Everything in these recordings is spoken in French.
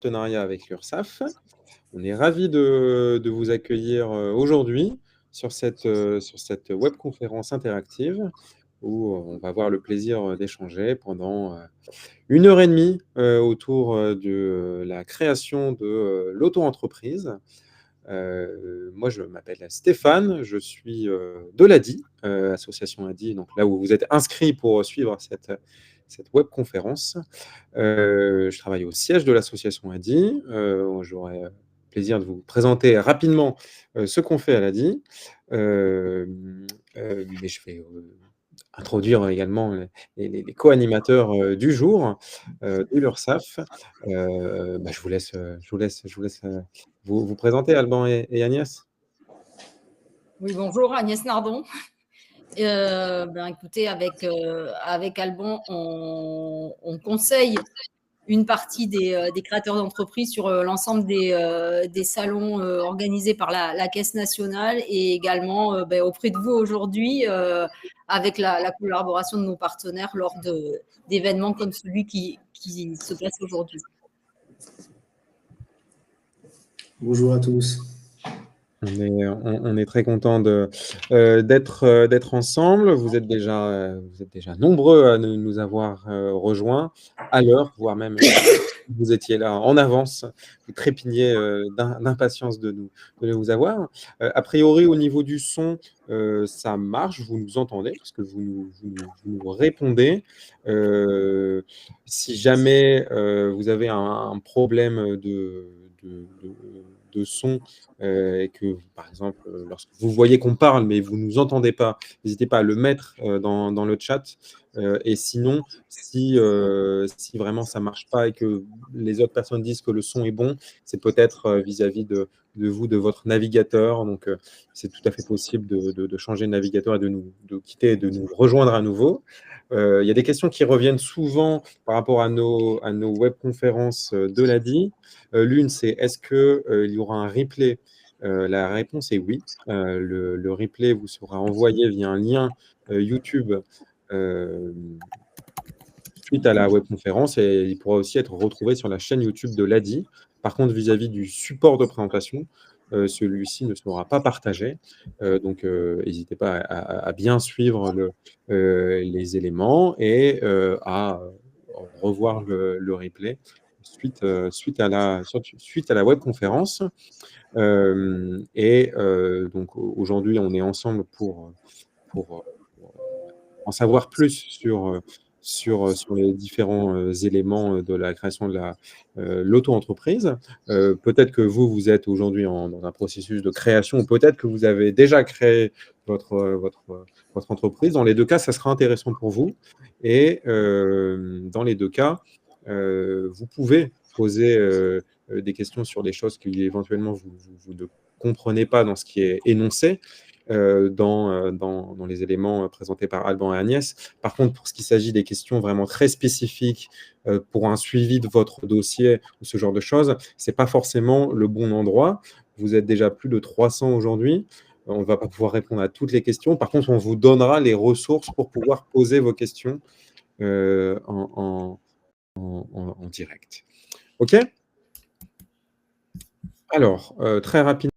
Partenariat avec l'URSSAF. On est ravis de vous accueillir aujourd'hui sur cette webconférence interactive où on va avoir le plaisir d'échanger pendant 1 heure et demie autour de la création de l'auto-entreprise. Moi, je m'appelle Stéphane, je suis de l'ADI, association ADI, donc là où vous êtes inscrit pour suivre cette webconférence. Je travaille au siège de l'association ADI. J'aurai plaisir de vous présenter rapidement ce qu'on fait à l'ADI. Mais je vais introduire également les co-animateurs du jour de l'URSSAF. Je vous laisse vous présenter, Alban et Agnès. Oui, bonjour, Agnès Nardon. Écoutez, avec Alban, on conseille une partie des créateurs d'entreprises sur l'ensemble des salons organisés par la Caisse nationale et également auprès de vous aujourd'hui avec la collaboration de nos partenaires lors d'événements comme celui qui se passe aujourd'hui. Bonjour à tous. On est très content d'être ensemble. Vous êtes déjà nombreux à nous avoir rejoints à l'heure, voire même vous étiez là en avance, vous trépigniez d'impatience de nous avoir. A priori, au niveau du son, ça marche, vous nous entendez, parce que vous nous répondez. Si jamais vous avez un problème de son et que, par exemple, lorsque vous voyez qu'on parle, mais vous ne nous entendez pas, n'hésitez pas à le mettre dans le chat. Et sinon, si vraiment ça ne marche pas et que les autres personnes disent que le son est bon, c'est peut-être vis-à-vis de vous, de votre navigateur. Donc, c'est tout à fait possible de changer de navigateur et de quitter et de nous rejoindre à nouveau. Il y a des questions qui reviennent souvent par rapport à nos webconférences de l'ADI. L'une, c'est est-ce qu'il y aura un replay? La réponse est oui. Le replay vous sera envoyé via un lien YouTube suite à la webconférence et il pourra aussi être retrouvé sur la chaîne YouTube de l'ADI. Par contre, vis-à-vis du support de présentation, celui-ci ne sera pas partagé. Donc, n'hésitez pas à bien suivre les éléments et à revoir le replay suite à la webconférence. Donc, aujourd'hui, on est ensemble pour en savoir plus sur les différents éléments de la création de l'auto-entreprise. Peut-être que vous êtes aujourd'hui dans un processus de création, ou peut-être que vous avez déjà créé votre entreprise. Dans les deux cas, ça sera intéressant pour vous. Et dans les deux cas, vous pouvez poser des questions sur des choses qui éventuellement vous ne comprenez pas dans ce qui est énoncé. Dans les éléments présentés par Alban et Agnès. Par contre, pour ce qui s'agit des questions vraiment très spécifiques pour un suivi de votre dossier ou ce genre de choses, ce n'est pas forcément le bon endroit. Vous êtes déjà plus de 300 aujourd'hui. On ne va pas pouvoir répondre à toutes les questions. Par contre, on vous donnera les ressources pour pouvoir poser vos questions en direct. OK ? Alors, très rapidement,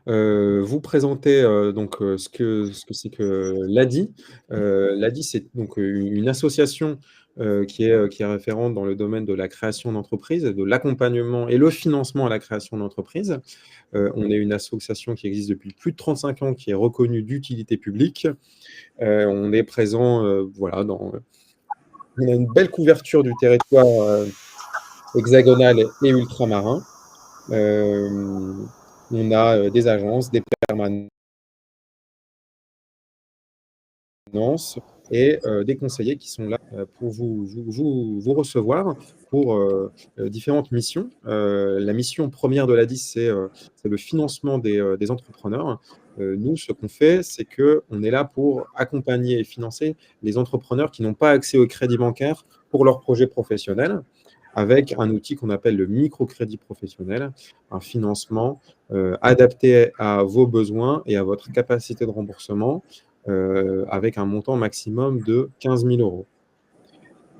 vous présenter ce que c'est que l'ADI. L'ADI, c'est donc une association qui est référente dans le domaine de la création d'entreprise, de l'accompagnement et le financement à la création d'entreprise. On est une association qui existe depuis plus de 35 ans, qui est reconnue d'utilité publique. On est présent, on a une belle couverture du territoire hexagonal et ultramarin. On a des agences, des permanences et des conseillers qui sont là pour vous recevoir pour différentes missions. La mission première de l'ADI, c'est le financement des entrepreneurs. Nous, ce qu'on fait, c'est qu'on est là pour accompagner et financer les entrepreneurs qui n'ont pas accès au crédit bancaire pour leurs projets professionnels, avec un outil qu'on appelle le microcrédit professionnel, un financement adapté à vos besoins et à votre capacité de remboursement avec un montant maximum de 15 000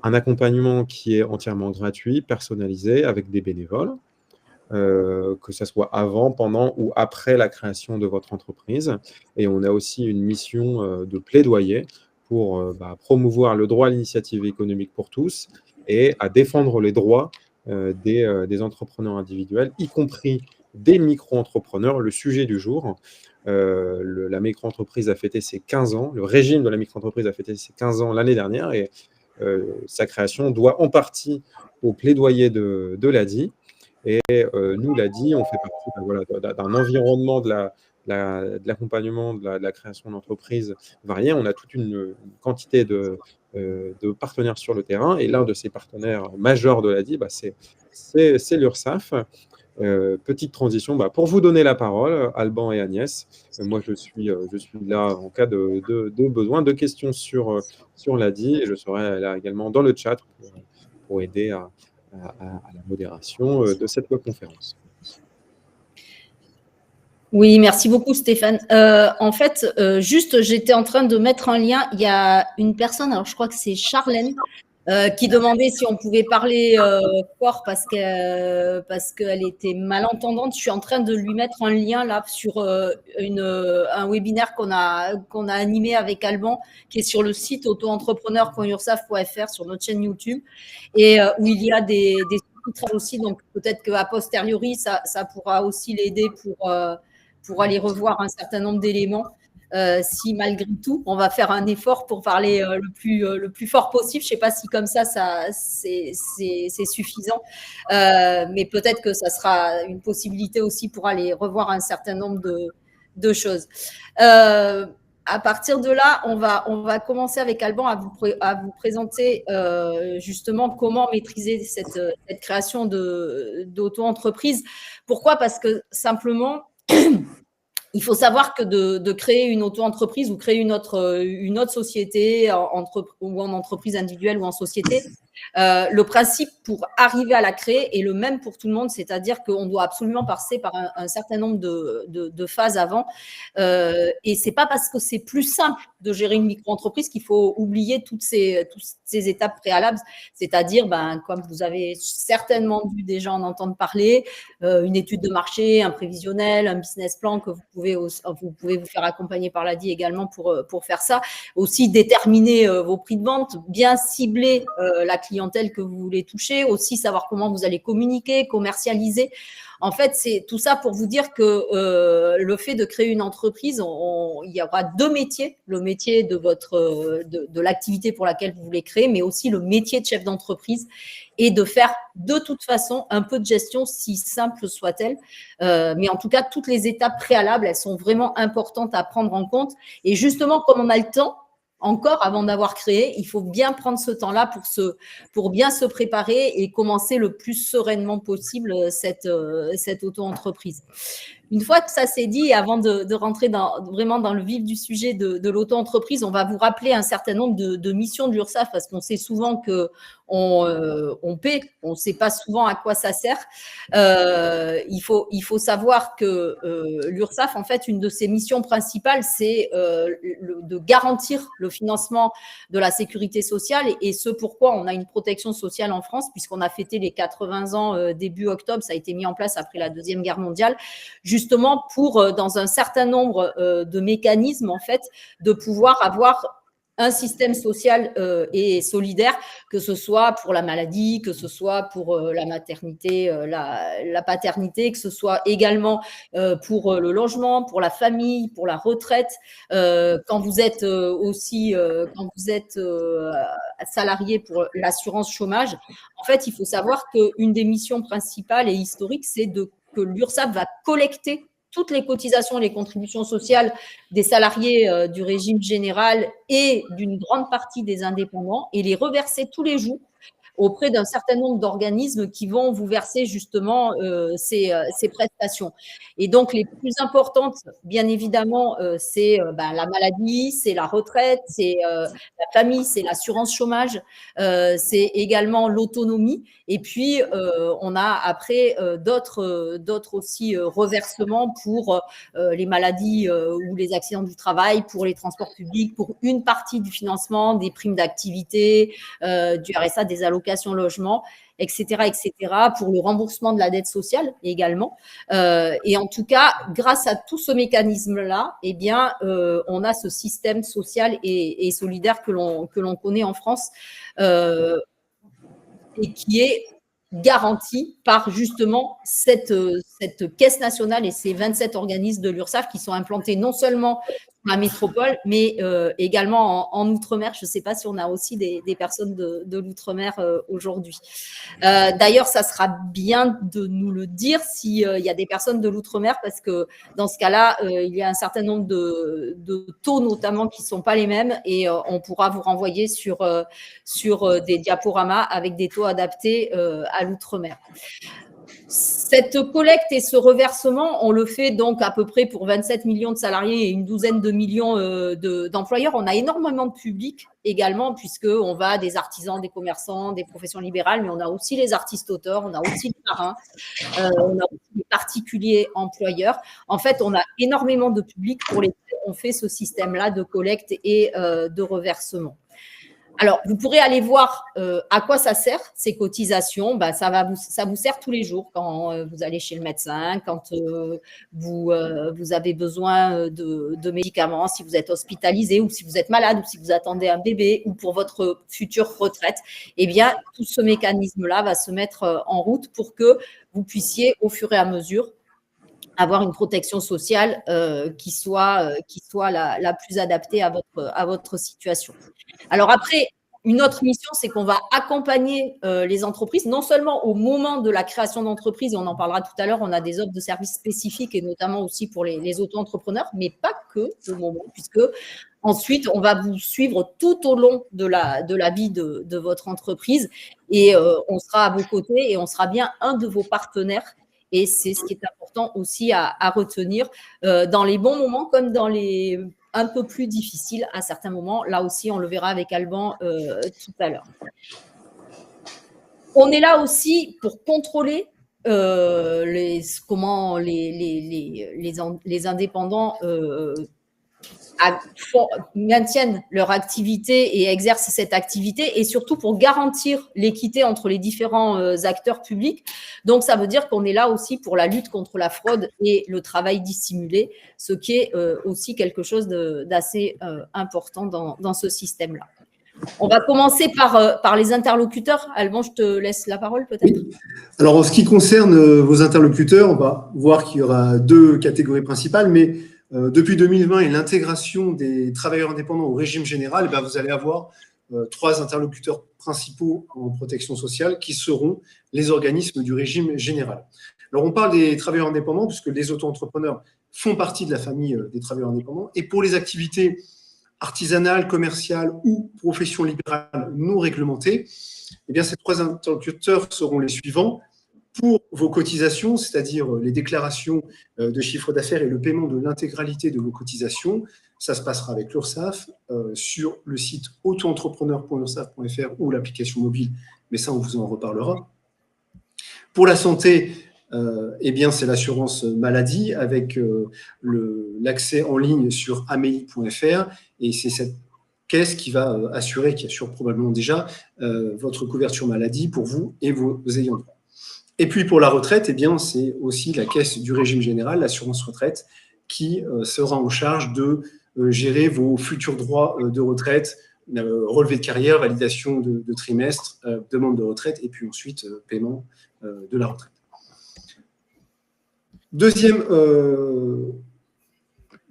€. un accompagnement qui est entièrement gratuit, personnalisé, avec des bénévoles, que ça soit avant, pendant ou après la création de votre entreprise. Et on a aussi une mission de plaidoyer pour promouvoir le droit à l'initiative économique pour tous et à défendre les droits des entrepreneurs individuels, y compris des micro-entrepreneurs. Le sujet du jour, la micro-entreprise a fêté ses 15 ans, le régime de la micro-entreprise a fêté ses 15 ans l'année dernière et sa création doit en partie au plaidoyer de l'ADI. Et nous, l'ADI, on fait partie d'un environnement de l'accompagnement, de la création d'entreprises variées. On a toute une quantité de partenaires sur le terrain. Et l'un de ces partenaires majeurs de l'ADI, c'est l'URSSAF. Petite transition, pour vous donner la parole, Alban et Agnès. Moi, je suis là en cas de besoin, de questions sur l'ADI. Et je serai là également dans le chat pour aider à la modération de cette webconférence. Oui, merci beaucoup Stéphane. En fait, juste, j'étais en train de mettre un lien. Il y a une personne, alors je crois que c'est Charlène, qui demandait si on pouvait parler fort parce qu'elle était malentendante. Je suis en train de lui mettre un lien là sur un webinaire qu'on a animé avec Alban, qui est sur le site auto-entrepreneur.ursaf.fr sur notre chaîne YouTube, et où il y a des sous-titres aussi. Donc peut-être qu'à posteriori, ça pourra aussi l'aider pour aller revoir un certain nombre d'éléments. Si malgré tout, on va faire un effort pour parler le plus fort possible. Je ne sais pas si comme ça c'est suffisant, mais peut-être que ça sera une possibilité aussi pour aller revoir un certain nombre de choses. À partir de là, on va commencer avec Alban à vous présenter justement comment maîtriser cette création d'auto-entreprise. Pourquoi ? Parce que simplement, il faut savoir que de créer une auto-entreprise ou créer une autre société ou en entreprise individuelle ou en société, le principe pour arriver à la créer est le même pour tout le monde, c'est-à-dire qu'on doit absolument passer par un certain nombre de phases avant. Et c'est pas parce que c'est plus simple de gérer une micro-entreprise qu'il faut oublier toutes ces étapes préalables, c'est-à-dire, comme vous avez certainement dû déjà en entendre parler, une étude de marché, un prévisionnel, un business plan que vous pouvez vous faire accompagner par l'ADI également pour faire ça. Aussi déterminer vos prix de vente, bien cibler la clientèle que vous voulez toucher, aussi savoir comment vous allez communiquer, commercialiser. En fait, c'est tout ça pour vous dire que le fait de créer une entreprise, il y aura deux métiers, le métier de l'activité pour laquelle vous voulez créer, mais aussi le métier de chef d'entreprise, et de faire de toute façon un peu de gestion, si simple soit-elle. Mais en tout cas, toutes les étapes préalables, elles sont vraiment importantes à prendre en compte. Et justement, comme on a le temps, encore avant d'avoir créé, il faut bien prendre ce temps-là pour bien se préparer et commencer le plus sereinement possible cette auto-entreprise. Une fois que ça s'est dit, avant de rentrer vraiment dans le vif du sujet de l'auto-entreprise, on va vous rappeler un certain nombre de missions de l'URSSAF, parce qu'on sait souvent qu'on paie, on ne sait pas souvent à quoi ça sert. Il faut savoir que l'URSSAF, en fait, une de ses missions principales, c'est de garantir le financement de la sécurité sociale, et ce pourquoi on a une protection sociale en France, puisqu'on a fêté les 80 ans début octobre. Ça a été mis en place après la Deuxième Guerre mondiale, justement pour, dans un certain nombre de mécanismes, en fait, de pouvoir avoir un système social et solidaire, que ce soit pour la maladie, que ce soit pour la maternité, la paternité, que ce soit également pour le logement, pour la famille, pour la retraite. Quand vous êtes salarié, pour l'assurance chômage. En fait, il faut savoir qu'une des missions principales et historiques, c'est que l'URSSAF va collecter toutes les cotisations et les contributions sociales des salariés du régime général et d'une grande partie des indépendants, et les reverser tous les jours auprès d'un certain nombre d'organismes qui vont vous verser justement ces prestations. Et donc, les plus importantes, bien évidemment, c'est la maladie, c'est la retraite, c'est la famille, c'est l'assurance chômage, c'est également l'autonomie. Et puis, on a après d'autres aussi reversements pour les maladies ou les accidents du travail, pour les transports publics, pour une partie du financement des primes d'activité, du RSA, des allocations logement, etc., pour le remboursement de la dette sociale également. Et en tout cas, grâce à tout ce mécanisme-là, eh bien, on a ce système social et solidaire que l'on connaît en France et qui est garantie par justement cette caisse nationale et ces 27 organismes de l'URSSAF qui sont implantés non seulement dans la métropole, mais également en Outre-mer. Je ne sais pas si on a aussi des personnes de l'Outre-mer aujourd'hui. D'ailleurs, ça sera bien de nous le dire s'il y a des personnes de l'Outre-mer, parce que dans ce cas-là, il y a un certain nombre de taux notamment qui ne sont pas les mêmes, et on pourra vous renvoyer sur des diaporamas avec des taux adaptés à l'Outre-mer. Cette collecte et ce reversement, on le fait donc à peu près pour 27 millions de salariés et une douzaine de millions d'employeurs. On a énormément de public également, puisqu'on va des artisans, des commerçants, des professions libérales, mais on a aussi les artistes-auteurs, on a aussi les marins, on a aussi les particuliers employeurs. En fait, on a énormément de public pour lesquels on fait ce système-là de collecte et de reversement. Alors, vous pourrez aller voir à quoi ça sert, ces cotisations. Ça vous sert tous les jours quand vous allez chez le médecin, quand vous avez besoin de médicaments, si vous êtes hospitalisé ou si vous êtes malade ou si vous attendez un bébé ou pour votre future retraite. Eh bien, tout ce mécanisme-là va se mettre en route pour que vous puissiez, au fur et à mesure, avoir une protection sociale qui soit la plus adaptée à votre situation. Alors après, une autre mission, c'est qu'on va accompagner les entreprises, non seulement au moment de la création d'entreprise, et on en parlera tout à l'heure, on a des offres de services spécifiques, et notamment aussi pour les auto-entrepreneurs, mais pas que au moment, puisque ensuite, on va vous suivre tout au long de la vie de votre entreprise, et on sera à vos côtés, et on sera bien un de vos partenaires. Et c'est ce qui est important aussi à retenir dans les bons moments comme dans les un peu plus difficiles à certains moments. Là aussi, on le verra avec Alban tout à l'heure. On est là aussi pour contrôler comment les indépendants maintiennent leur activité et exercent cette activité, et surtout pour garantir l'équité entre les différents acteurs publics. Donc, ça veut dire qu'on est là aussi pour la lutte contre la fraude et le travail dissimulé, ce qui est aussi quelque chose d'assez important dans ce système-là. On va commencer par les interlocuteurs. Alban, je te laisse la parole peut-être. Oui. Alors, en ce qui concerne vos interlocuteurs, on va voir qu'il y aura deux catégories principales, mais depuis 2020 et l'intégration des travailleurs indépendants au régime général, vous allez avoir trois interlocuteurs principaux en protection sociale qui seront les organismes du régime général. Alors, on parle des travailleurs indépendants puisque les auto-entrepreneurs font partie de la famille des travailleurs indépendants, et pour les activités artisanales, commerciales ou professions libérales non réglementées, eh bien, ces trois interlocuteurs seront les suivants. Pour vos cotisations, c'est-à-dire les déclarations de chiffre d'affaires et le paiement de l'intégralité de vos cotisations, ça se passera avec l'URSSAF sur le site auto-entrepreneur.ursaf.fr ou l'application mobile, mais ça, on vous en reparlera. Pour la santé, eh bien, c'est l'assurance maladie avec l'accès en ligne sur amélie.fr, et c'est cette caisse qui va assurer, qui assure probablement déjà votre couverture maladie pour vous et vos ayants droit. Et puis pour la retraite, eh bien, c'est aussi la caisse du régime général, l'assurance retraite, qui sera en charge de gérer vos futurs droits de retraite, relevé de carrière, validation de trimestre, demande de retraite, et puis ensuite paiement de la retraite.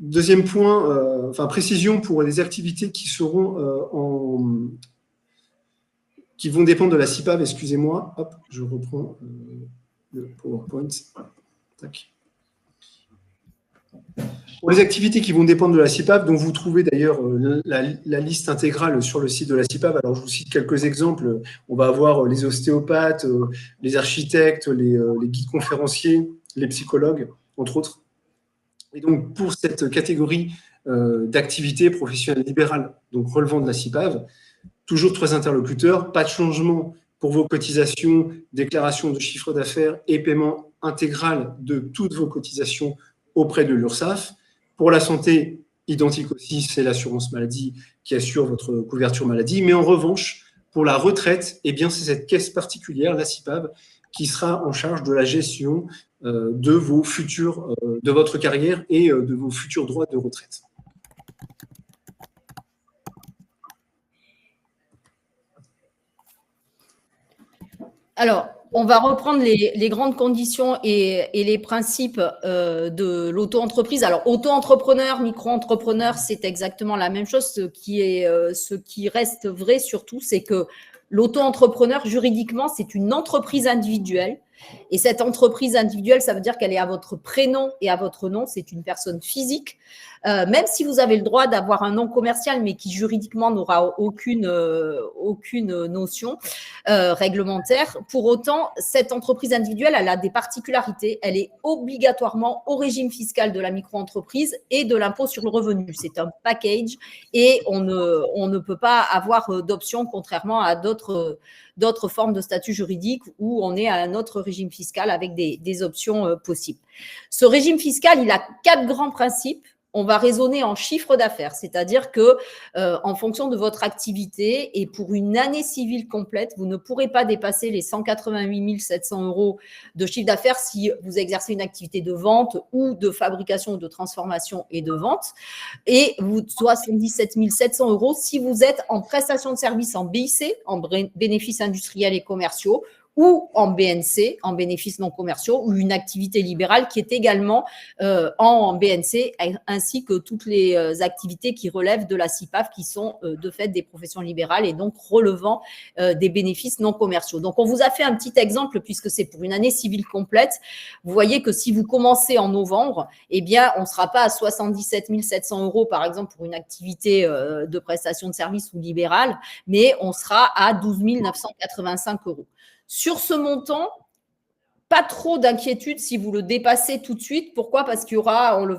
Deuxième point, précision pour les activités qui seront qui vont dépendre de la CIPAV, excusez-moi. Hop, je reprends le PowerPoint. Tac. Pour les activités qui vont dépendre de la CIPAV, dont vous trouvez d'ailleurs la liste intégrale sur le site de la CIPAV, alors je vous cite quelques exemples. On va avoir les ostéopathes, les architectes, les guides conférenciers, les psychologues, entre autres. Et donc, pour cette catégorie d'activités professionnelles libérales, donc relevant de la CIPAV, toujours 3 interlocuteurs, pas de changement pour vos cotisations, déclaration de chiffre d'affaires et paiement intégral de toutes vos cotisations auprès de l'URSSAF. Pour la santé, identique aussi, c'est l'assurance maladie qui assure votre couverture maladie. Mais en revanche, pour la retraite, eh bien, c'est cette caisse particulière, la CIPAV, qui sera en charge de la gestion de vos futurs, de votre carrière et de vos futurs droits de retraite. Alors, on va reprendre les grandes conditions et les principes de l'auto-entreprise. Alors, auto-entrepreneur, micro-entrepreneur, c'est exactement la même chose. Ce qui reste vrai surtout, c'est que l'auto-entrepreneur, juridiquement, c'est une entreprise individuelle. Et cette entreprise individuelle, ça veut dire qu'elle est à votre prénom et à votre nom. C'est une personne physique. Même si vous avez le droit d'avoir un nom commercial, mais qui juridiquement n'aura aucune notion réglementaire, pour autant, cette entreprise individuelle, elle a des particularités. Elle est obligatoirement au régime fiscal de la micro-entreprise et de l'impôt sur le revenu. C'est un package et on ne peut pas avoir d'option, contrairement à d'autres formes de statut juridique où on est à un autre régime fiscal avec des options possibles. Ce régime fiscal, il a 4 grands principes. On va raisonner en chiffre d'affaires, c'est-à-dire que en fonction de votre activité et pour une année civile complète, vous ne pourrez pas dépasser les 188 700 € de chiffre d'affaires si vous exercez une activité de vente ou de fabrication, de transformation et de vente, et 77 700 € si vous êtes en prestation de services en BIC, en bénéfices industriels et commerciaux, ou en BNC, en bénéfices non commerciaux, ou une activité libérale qui est également en BNC, ainsi que toutes les activités qui relèvent de la CIPAV, qui sont de fait des professions libérales et donc relevant des bénéfices non commerciaux. Donc, on vous a fait un petit exemple puisque c'est pour une année civile complète. Vous voyez que si vous commencez en novembre, eh bien, on ne sera pas à 77 700 € par exemple pour une activité de prestation de services ou libérale, mais on sera à 12 985 €. Sur ce montant, pas trop d'inquiétude si vous le dépassez tout de suite. Pourquoi? Parce qu'il y aura, on le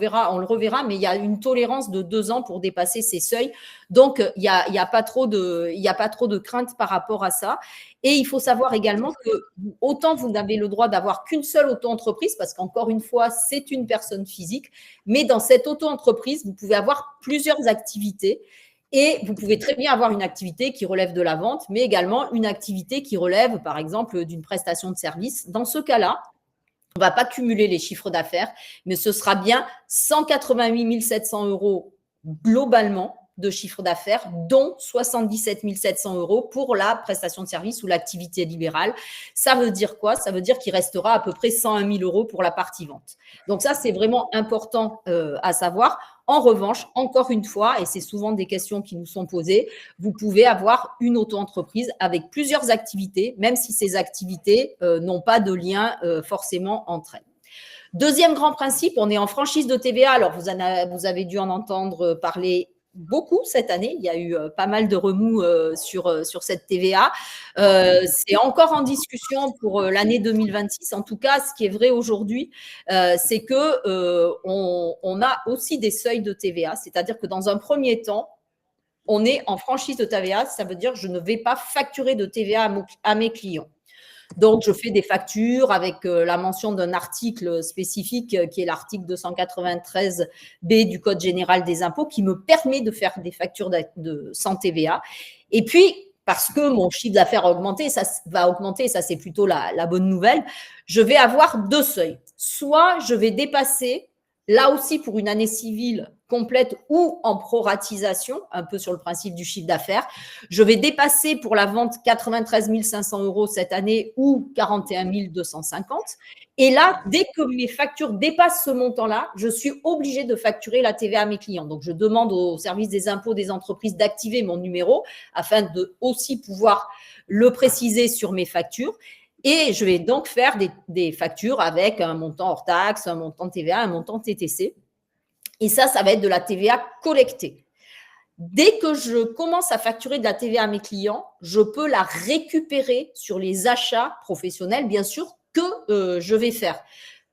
reverra, mais il y a une tolérance de 2 ans pour dépasser ces seuils. Donc, il y a pas trop de crainte par rapport à ça. Et il faut savoir également que autant vous n'avez le droit d'avoir qu'une seule auto-entreprise, parce qu'encore une fois, c'est une personne physique, mais dans cette auto-entreprise, vous pouvez avoir plusieurs activités. Et vous pouvez très bien avoir une activité qui relève de la vente, mais également une activité qui relève, par exemple, d'une prestation de service. Dans ce cas-là, on ne va pas cumuler les chiffres d'affaires, mais ce sera bien 188 700 € globalement de chiffre d'affaires, dont 77 700 € pour la prestation de service ou l'activité libérale. Ça veut dire quoi? Ça veut dire qu'il restera à peu près 101 000 € pour la partie vente. Donc ça, c'est vraiment important à savoir. En revanche, encore une fois, et c'est souvent des questions qui nous sont posées, vous pouvez avoir une auto-entreprise avec plusieurs activités, même si ces activités n'ont pas de lien forcément entre elles. Deuxième grand principe, on est en franchise de TVA. Alors, vous avez dû en entendre parler beaucoup cette année. Il y a eu pas mal de remous sur cette TVA. C'est encore en discussion pour l'année 2026. En tout cas, ce qui est vrai aujourd'hui, c'est que on a aussi des seuils de TVA. C'est-à-dire que dans un premier temps, on est en franchise de TVA. Ça veut dire que je ne vais pas facturer de TVA à mes clients. Donc, je fais des factures avec la mention d'un article spécifique qui est l'article 293B du Code général des impôts qui me permet de faire des factures sans TVA. Et puis, parce que mon chiffre d'affaires a augmenté, ça va augmenter, ça c'est plutôt la bonne nouvelle, je vais avoir 2 seuils. Soit je vais dépasser, là aussi pour une année civile complète ou en proratisation, un peu sur le principe du chiffre d'affaires, je vais dépasser pour la vente 93 500 € cette année ou 41 250. Et là, dès que mes factures dépassent ce montant-là, je suis obligée de facturer la TVA à mes clients. Donc, je demande au service des impôts des entreprises d'activer mon numéro afin de aussi pouvoir le préciser sur mes factures. Et je vais donc faire des factures avec un montant hors taxe, un montant de TVA, un montant TTC. Et ça va être de la TVA collectée. Dès que je commence à facturer de la TVA à mes clients, je peux la récupérer sur les achats professionnels, bien sûr, que je vais faire.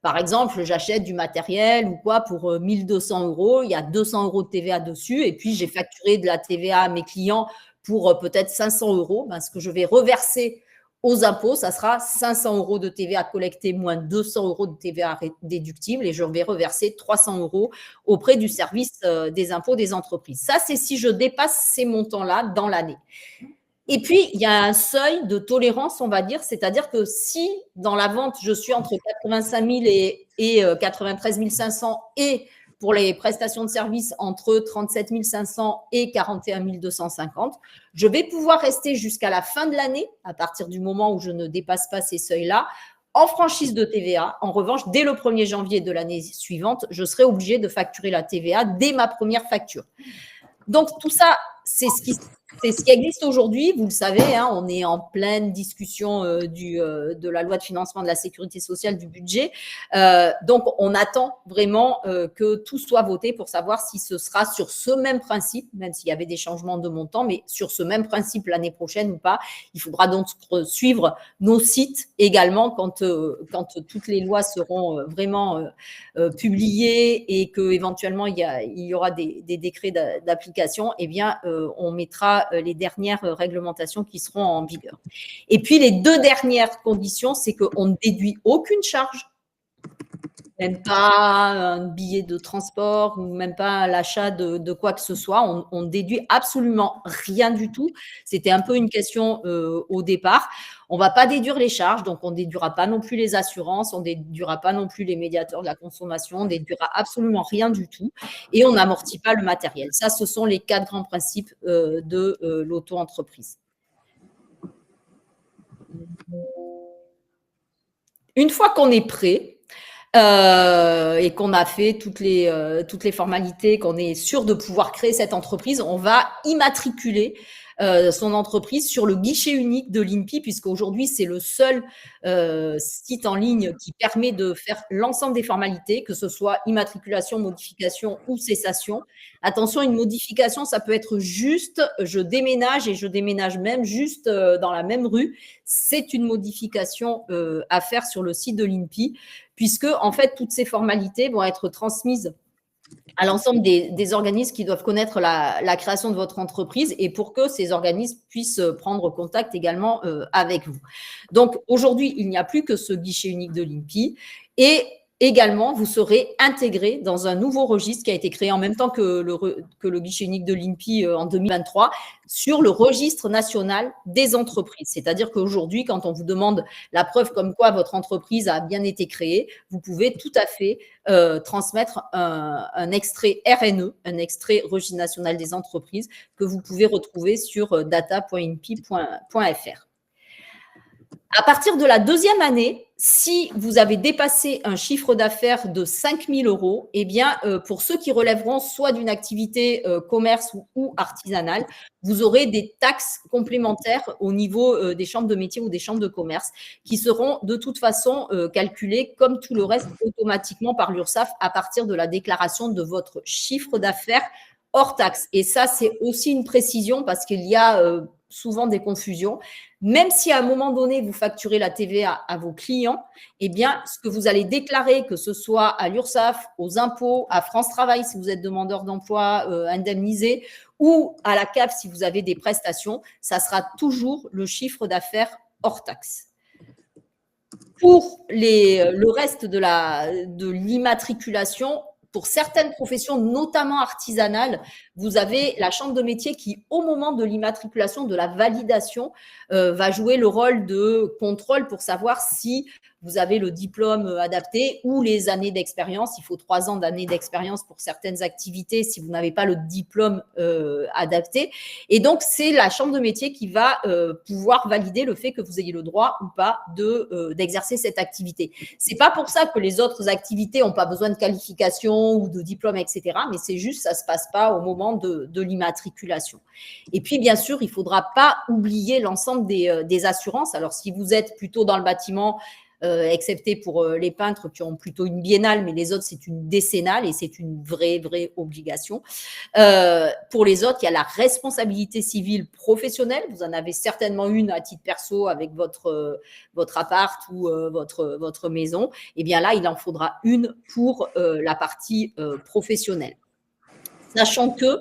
Par exemple, j'achète du matériel ou quoi pour 1 200 €, il y a 200 € de TVA dessus, et puis j'ai facturé de la TVA à mes clients pour peut-être 500 €. Ben, ce que je vais reverser aux impôts, ça sera 500 € de TVA collectée moins 200 € de TVA déductible, et je vais reverser 300 € auprès du service des impôts des entreprises. Ça, c'est si je dépasse ces montants-là dans l'année. Et puis, il y a un seuil de tolérance, on va dire, c'est-à-dire que si dans la vente, je suis entre 85 000 et 93 500, et pour les prestations de services entre 37 500 et 41 250, je vais pouvoir rester jusqu'à la fin de l'année, à partir du moment où je ne dépasse pas ces seuils-là, en franchise de TVA. En revanche, dès le 1er janvier de l'année suivante, je serai obligée de facturer la TVA dès ma première facture. Donc, tout ça, c'est ce qui existe aujourd'hui. Vous le savez, hein, on est en pleine discussion de la loi de financement de la sécurité sociale, du budget. Donc, on attend vraiment que tout soit voté pour savoir si ce sera sur ce même principe, même s'il y avait des changements de montant, mais sur ce même principe l'année prochaine ou pas. Il faudra donc suivre nos sites également quand toutes les lois seront vraiment publiées et qu'éventuellement il y aura des décrets d'application. Eh bien, on mettra les dernières réglementations qui seront en vigueur. Et puis, les 2 dernières conditions, c'est qu'on ne déduit aucune charge, même pas un billet de transport ou même pas l'achat de quoi que ce soit. On ne déduit absolument rien du tout. C'était un peu une question au départ. On ne va pas déduire les charges, donc on ne déduira pas non plus les assurances, on ne déduira pas non plus les médiateurs de la consommation, on ne déduira absolument rien du tout, et on n'amortit pas le matériel. Ça, ce sont les 4 grands principes de l'auto-entreprise. Une fois qu'on est prêt et qu'on a fait toutes les formalités, qu'on est sûr de pouvoir créer cette entreprise, on va immatriculer son entreprise sur le guichet unique de l'INPI, puisqu'aujourd'hui, c'est le seul site en ligne qui permet de faire l'ensemble des formalités, que ce soit immatriculation, modification ou cessation. Attention, une modification, ça peut être juste je déménage, et je déménage même juste dans la même rue. C'est une modification à faire sur le site de l'INPI, puisque en fait, toutes ces formalités vont être transmises à l'ensemble des organismes qui doivent connaître la création de votre entreprise, et pour que ces organismes puissent prendre contact également avec vous. Donc, aujourd'hui, il n'y a plus que ce guichet unique de l'INPI, et également, vous serez intégré dans un nouveau registre qui a été créé en même temps que le guichet unique de l'INPI en 2023, sur le registre national des entreprises. C'est-à-dire qu'aujourd'hui, quand on vous demande la preuve comme quoi votre entreprise a bien été créée, vous pouvez tout à fait transmettre un extrait RNE, un extrait registre national des entreprises, que vous pouvez retrouver sur data.inpi.fr. À partir de la 2e année, si vous avez dépassé un chiffre d'affaires de 5 000 €, eh bien, pour ceux qui relèveront soit d'une activité commerce ou artisanale, vous aurez des taxes complémentaires au niveau des chambres de métiers ou des chambres de commerce, qui seront de toute façon calculées comme tout le reste automatiquement par l'URSSAF à partir de la déclaration de votre chiffre d'affaires hors taxe. Et ça, c'est aussi une précision, parce qu'il y a souvent des confusions. Même si à un moment donné, vous facturez la TVA à vos clients, eh bien, ce que vous allez déclarer, que ce soit à l'URSSAF, aux impôts, à France Travail si vous êtes demandeur d'emploi indemnisé, ou à la CAF si vous avez des prestations, ça sera toujours le chiffre d'affaires hors taxe. Pour le reste de l'immatriculation, pour certaines professions, notamment artisanales, vous avez la chambre de métier qui, au moment de l'immatriculation, de la validation, va jouer le rôle de contrôle pour savoir si vous avez le diplôme adapté ou les années d'expérience. Il faut 3 ans d'années d'expérience pour certaines activités si vous n'avez pas le diplôme adapté. Et donc, c'est la chambre de métier qui va pouvoir valider le fait que vous ayez le droit ou pas d'exercer cette activité. C'est pas pour ça que les autres activités n'ont pas besoin de qualification ou de diplôme, etc. Mais c'est juste, ça se passe pas au moment de l'immatriculation. Et puis, bien sûr, il faudra pas oublier l'ensemble des assurances. Alors, si vous êtes plutôt dans le bâtiment, excepté pour les peintres qui ont plutôt une biennale, mais les autres, c'est une décennale et c'est une vraie obligation. Pour les autres, il y a la responsabilité civile professionnelle. Vous en avez certainement une à titre perso avec votre appart ou votre maison. Et bien là, il en faudra une pour la partie professionnelle. Sachant que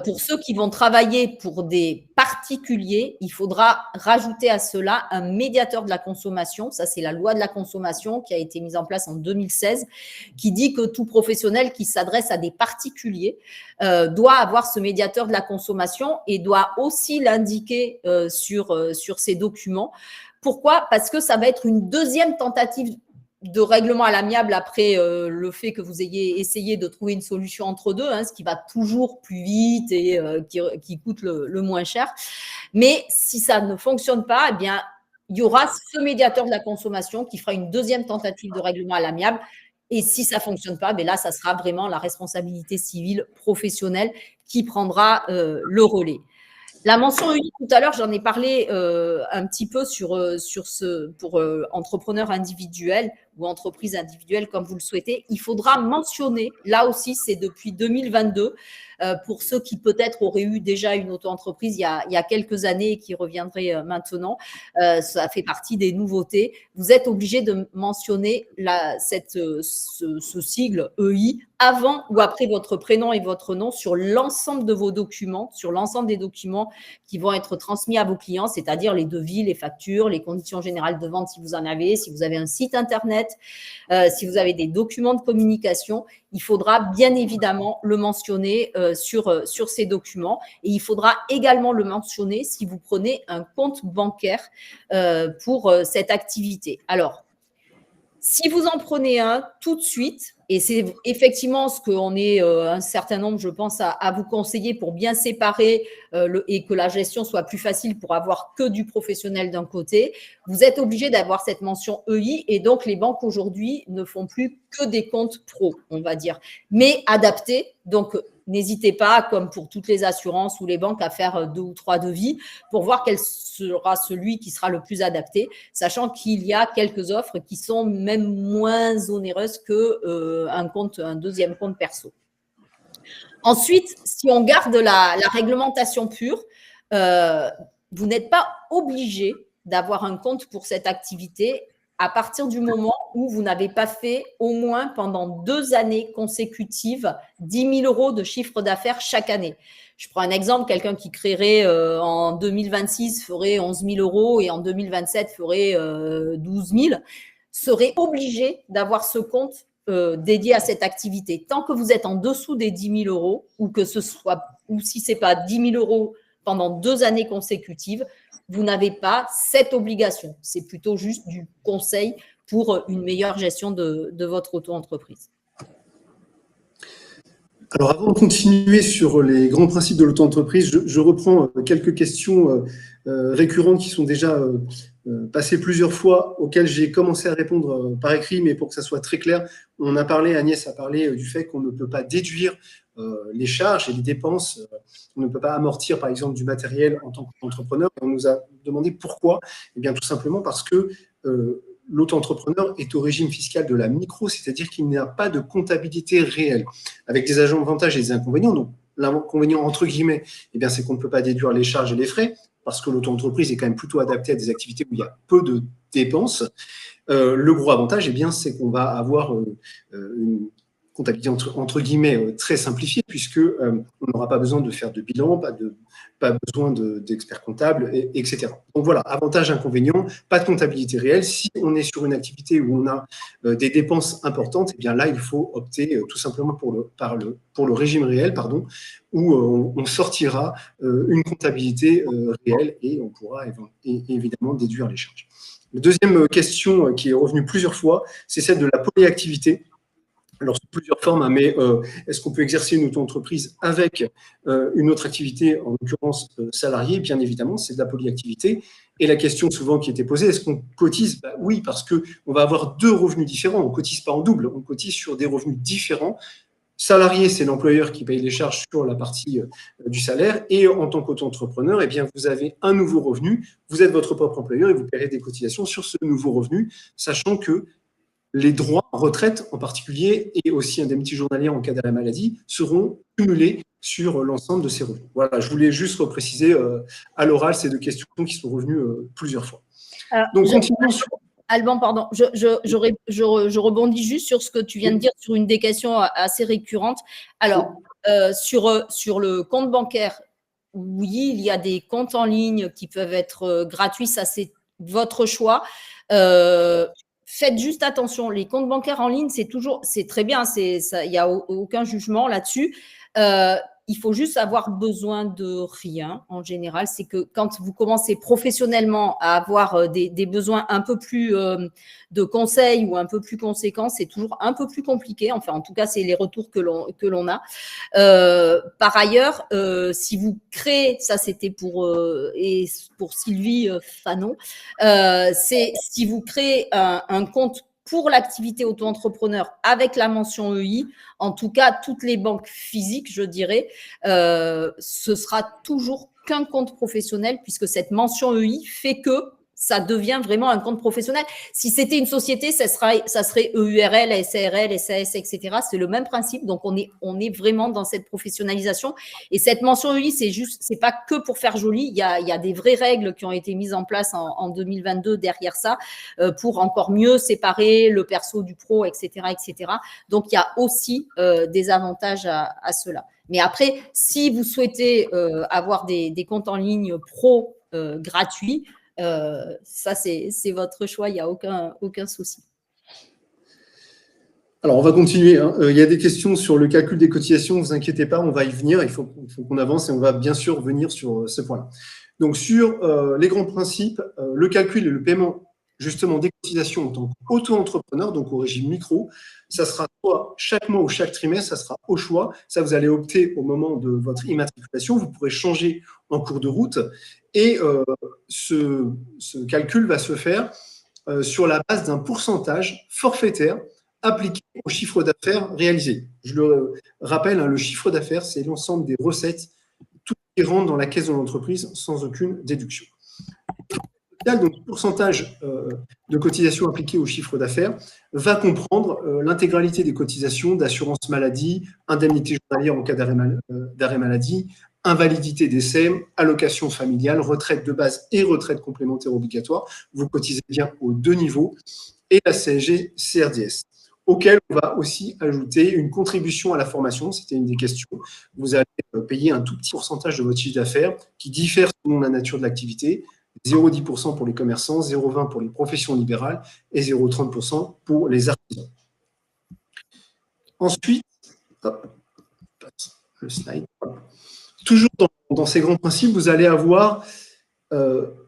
pour ceux qui vont travailler pour des particuliers, il faudra rajouter à cela un médiateur de la consommation. Ça, c'est la loi de la consommation qui a été mise en place en 2016, qui dit que tout professionnel qui s'adresse à des particuliers doit avoir ce médiateur de la consommation et doit aussi l'indiquer sur ses documents. Pourquoi ? Parce que ça va être une deuxième tentative de règlement à l'amiable après le fait que vous ayez essayé de trouver une solution entre deux, ce qui va toujours plus vite et qui coûte le moins cher. Mais si ça ne fonctionne pas, eh bien, il y aura ce médiateur de la consommation qui fera une deuxième tentative de règlement à l'amiable. Et si ça ne fonctionne pas, là, ça sera vraiment la responsabilité civile professionnelle qui prendra le relais. La mention EI, tout à l'heure, j'en ai parlé un petit peu pour entrepreneurs individuels ou entreprises individuelles, comme vous le souhaitez. Il faudra mentionner, là aussi, c'est depuis 2022, pour ceux qui peut-être auraient eu déjà une auto-entreprise il y a quelques années et qui reviendraient maintenant, ça fait partie des nouveautés. Vous êtes obligé de mentionner ce sigle EI avant ou après votre prénom et votre nom sur l'ensemble de vos documents, sur l'ensemble des documents qui vont être transmis à vos clients, c'est-à-dire les devis, les factures, les conditions générales de vente si vous en avez, si vous avez un site internet, si vous avez des documents de communication, il faudra bien évidemment le mentionner sur ces documents et il faudra également le mentionner si vous prenez un compte bancaire pour cette activité. Alors, si vous en prenez un tout de suite, et c'est effectivement ce qu'on est un certain nombre, je pense, à vous conseiller pour bien séparer et que la gestion soit plus facile pour avoir que du professionnel d'un côté, vous êtes obligé d'avoir cette mention EI et donc les banques aujourd'hui ne font plus que des comptes pro, on va dire, mais adaptés. Donc, n'hésitez pas, comme pour toutes les assurances ou les banques, à faire 2 ou 3 devis pour voir quel sera celui qui sera le plus adapté, sachant qu'il y a quelques offres qui sont même moins onéreuses qu'un deuxième compte perso. Ensuite, si on garde la réglementation pure, vous n'êtes pas obligé d'avoir un compte pour cette activité à partir du moment où vous n'avez pas fait au moins pendant 2 années consécutives 10 000 € de chiffre d'affaires chaque année. Je prends un exemple, quelqu'un qui créerait en 2026 ferait 11 000 € et en 2027 ferait 12 000, serait obligé d'avoir ce compte dédié à cette activité. Tant que vous êtes en dessous des 10 000 € ou si ce n'est pas 10 000 € pendant 2 années consécutives, vous n'avez pas cette obligation. C'est plutôt juste du conseil pour une meilleure gestion de votre auto-entreprise. Alors, avant de continuer sur les grands principes de l'auto-entreprise, je reprends quelques questions récurrentes qui sont déjà passées plusieurs fois, auxquelles j'ai commencé à répondre par écrit, mais pour que ça soit très clair, Agnès a parlé du fait qu'on ne peut pas déduire les charges et les dépenses. On ne peut pas amortir, par exemple, du matériel en tant qu'entrepreneur. On nous a demandé pourquoi. Eh bien, tout simplement parce que l'auto-entrepreneur est au régime fiscal de la micro, c'est-à-dire qu'il n'y a pas de comptabilité réelle, avec des avantages et des inconvénients. Donc, l'inconvénient, entre guillemets, eh bien, c'est qu'on ne peut pas déduire les charges et les frais, parce que l'auto-entreprise est quand même plutôt adaptée à des activités où il y a peu de dépenses. Le gros avantage, eh bien, c'est qu'on va avoir une comptabilité entre guillemets très simplifiée, puisque on n'aura pas besoin de faire de bilan, pas besoin d'experts comptables, etc. Donc voilà, avantage, inconvénient, pas de comptabilité réelle. Si on est sur une activité où on a des dépenses importantes, eh bien là, il faut opter tout simplement pour le régime réel, où on sortira une comptabilité réelle et on pourra évidemment déduire les charges. La deuxième question qui est revenue plusieurs fois, c'est celle de la polyactivité. Alors, sous plusieurs formes, mais est-ce qu'on peut exercer une auto-entreprise avec une autre activité, en l'occurrence salarié? Bien évidemment, c'est de la polyactivité. Et la question souvent qui était posée, est-ce qu'on cotise? Oui, parce qu'on va avoir 2 revenus différents. On ne cotise pas en double, on cotise sur des revenus différents. salarié, c'est l'employeur qui paye les charges sur la partie du salaire. Et en tant qu'auto-entrepreneur, eh bien, vous avez un nouveau revenu. Vous êtes votre propre employeur et vous paierez des cotisations sur ce nouveau revenu, sachant que les droits en retraite en particulier et aussi indemnités journalières en cas d'arrêt maladie seront cumulés sur l'ensemble de ces revenus. Voilà, je voulais juste repréciser à l'oral ces deux questions qui sont revenues plusieurs fois. Donc, continuons sur… Alban, pardon, je rebondis juste sur ce que tu viens de dire sur une des questions assez récurrentes. Alors, sur le compte bancaire, oui, il y a des comptes en ligne qui peuvent être gratuits, ça c'est votre choix. Faites juste attention, les comptes bancaires en ligne, c'est très bien, il n'y a aucun jugement là-dessus. Il faut juste avoir besoin de rien en général. C'est que quand vous commencez professionnellement à avoir des besoins un peu plus de conseils ou un peu plus conséquents, c'est toujours un peu plus compliqué. Enfin, en tout cas, c'est les retours que l'on a. Par ailleurs, si vous créez, ça c'était pour Sylvie Fanon, c'est si vous créez un compte pour l'activité auto-entrepreneur avec la mention EI, en tout cas, toutes les banques physiques, je dirais, ce sera toujours qu'un compte professionnel puisque cette mention EI fait que ça devient vraiment un compte professionnel. Si c'était une société, ça serait EURL, SARL, SAS, etc. C'est le même principe. Donc, on est vraiment dans cette professionnalisation. Et cette mention EI, c'est pas que pour faire joli. Il y a des vraies règles qui ont été mises en place en 2022 derrière ça pour encore mieux séparer le perso du pro, etc., etc. Donc, il y a aussi des avantages à cela. Mais après, si vous souhaitez avoir des comptes en ligne pro gratuits, ça, c'est votre choix, il n'y a aucun souci. Alors, on va continuer. Il y a des questions sur le calcul des cotisations, ne vous inquiétez pas, on va y venir, il faut qu'on avance et on va bien sûr venir sur ce point-là. Donc, sur les grands principes, le calcul et le paiement justement des cotisations en tant qu'auto-entrepreneur, donc au régime micro, ça sera soit chaque mois ou chaque trimestre, ça sera au choix. Ça, vous allez opter au moment de votre immatriculation. Vous pourrez changer en cours de route. Et ce calcul va se faire sur la base d'un pourcentage forfaitaire appliqué au chiffre d'affaires réalisé. Je le rappelle, le chiffre d'affaires, c'est l'ensemble des recettes, tout qui rentre dans la caisse de l'entreprise sans aucune déduction. Donc, le pourcentage de cotisation appliquée au chiffre d'affaires va comprendre l'intégralité des cotisations d'assurance maladie, indemnité journalière en cas d'arrêt maladie, invalidité décès, allocation familiale, retraite de base et retraite complémentaire obligatoire. Vous cotisez bien aux deux niveaux et la CSG CRDS, auquel on va aussi ajouter une contribution à la formation. C'était une des questions. Vous allez payer un tout petit pourcentage de votre chiffre d'affaires qui diffère selon la nature de l'activité. 0,10% pour les commerçants, 0,20% pour les professions libérales et 0,30% pour les artisans. Ensuite, le slide. Toujours dans ces grands principes, vous allez avoir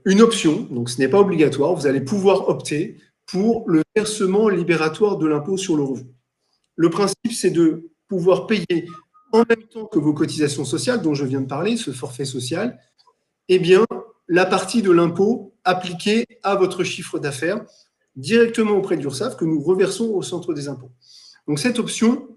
une option, donc ce n'est pas obligatoire, vous allez pouvoir opter pour le versement libératoire de l'impôt sur le revenu. Le principe, c'est de pouvoir payer en même temps que vos cotisations sociales, dont je viens de parler, ce forfait social, eh bien, la partie de l'impôt appliquée à votre chiffre d'affaires directement auprès de l'URSSAF que nous reversons au centre des impôts. Donc, cette option,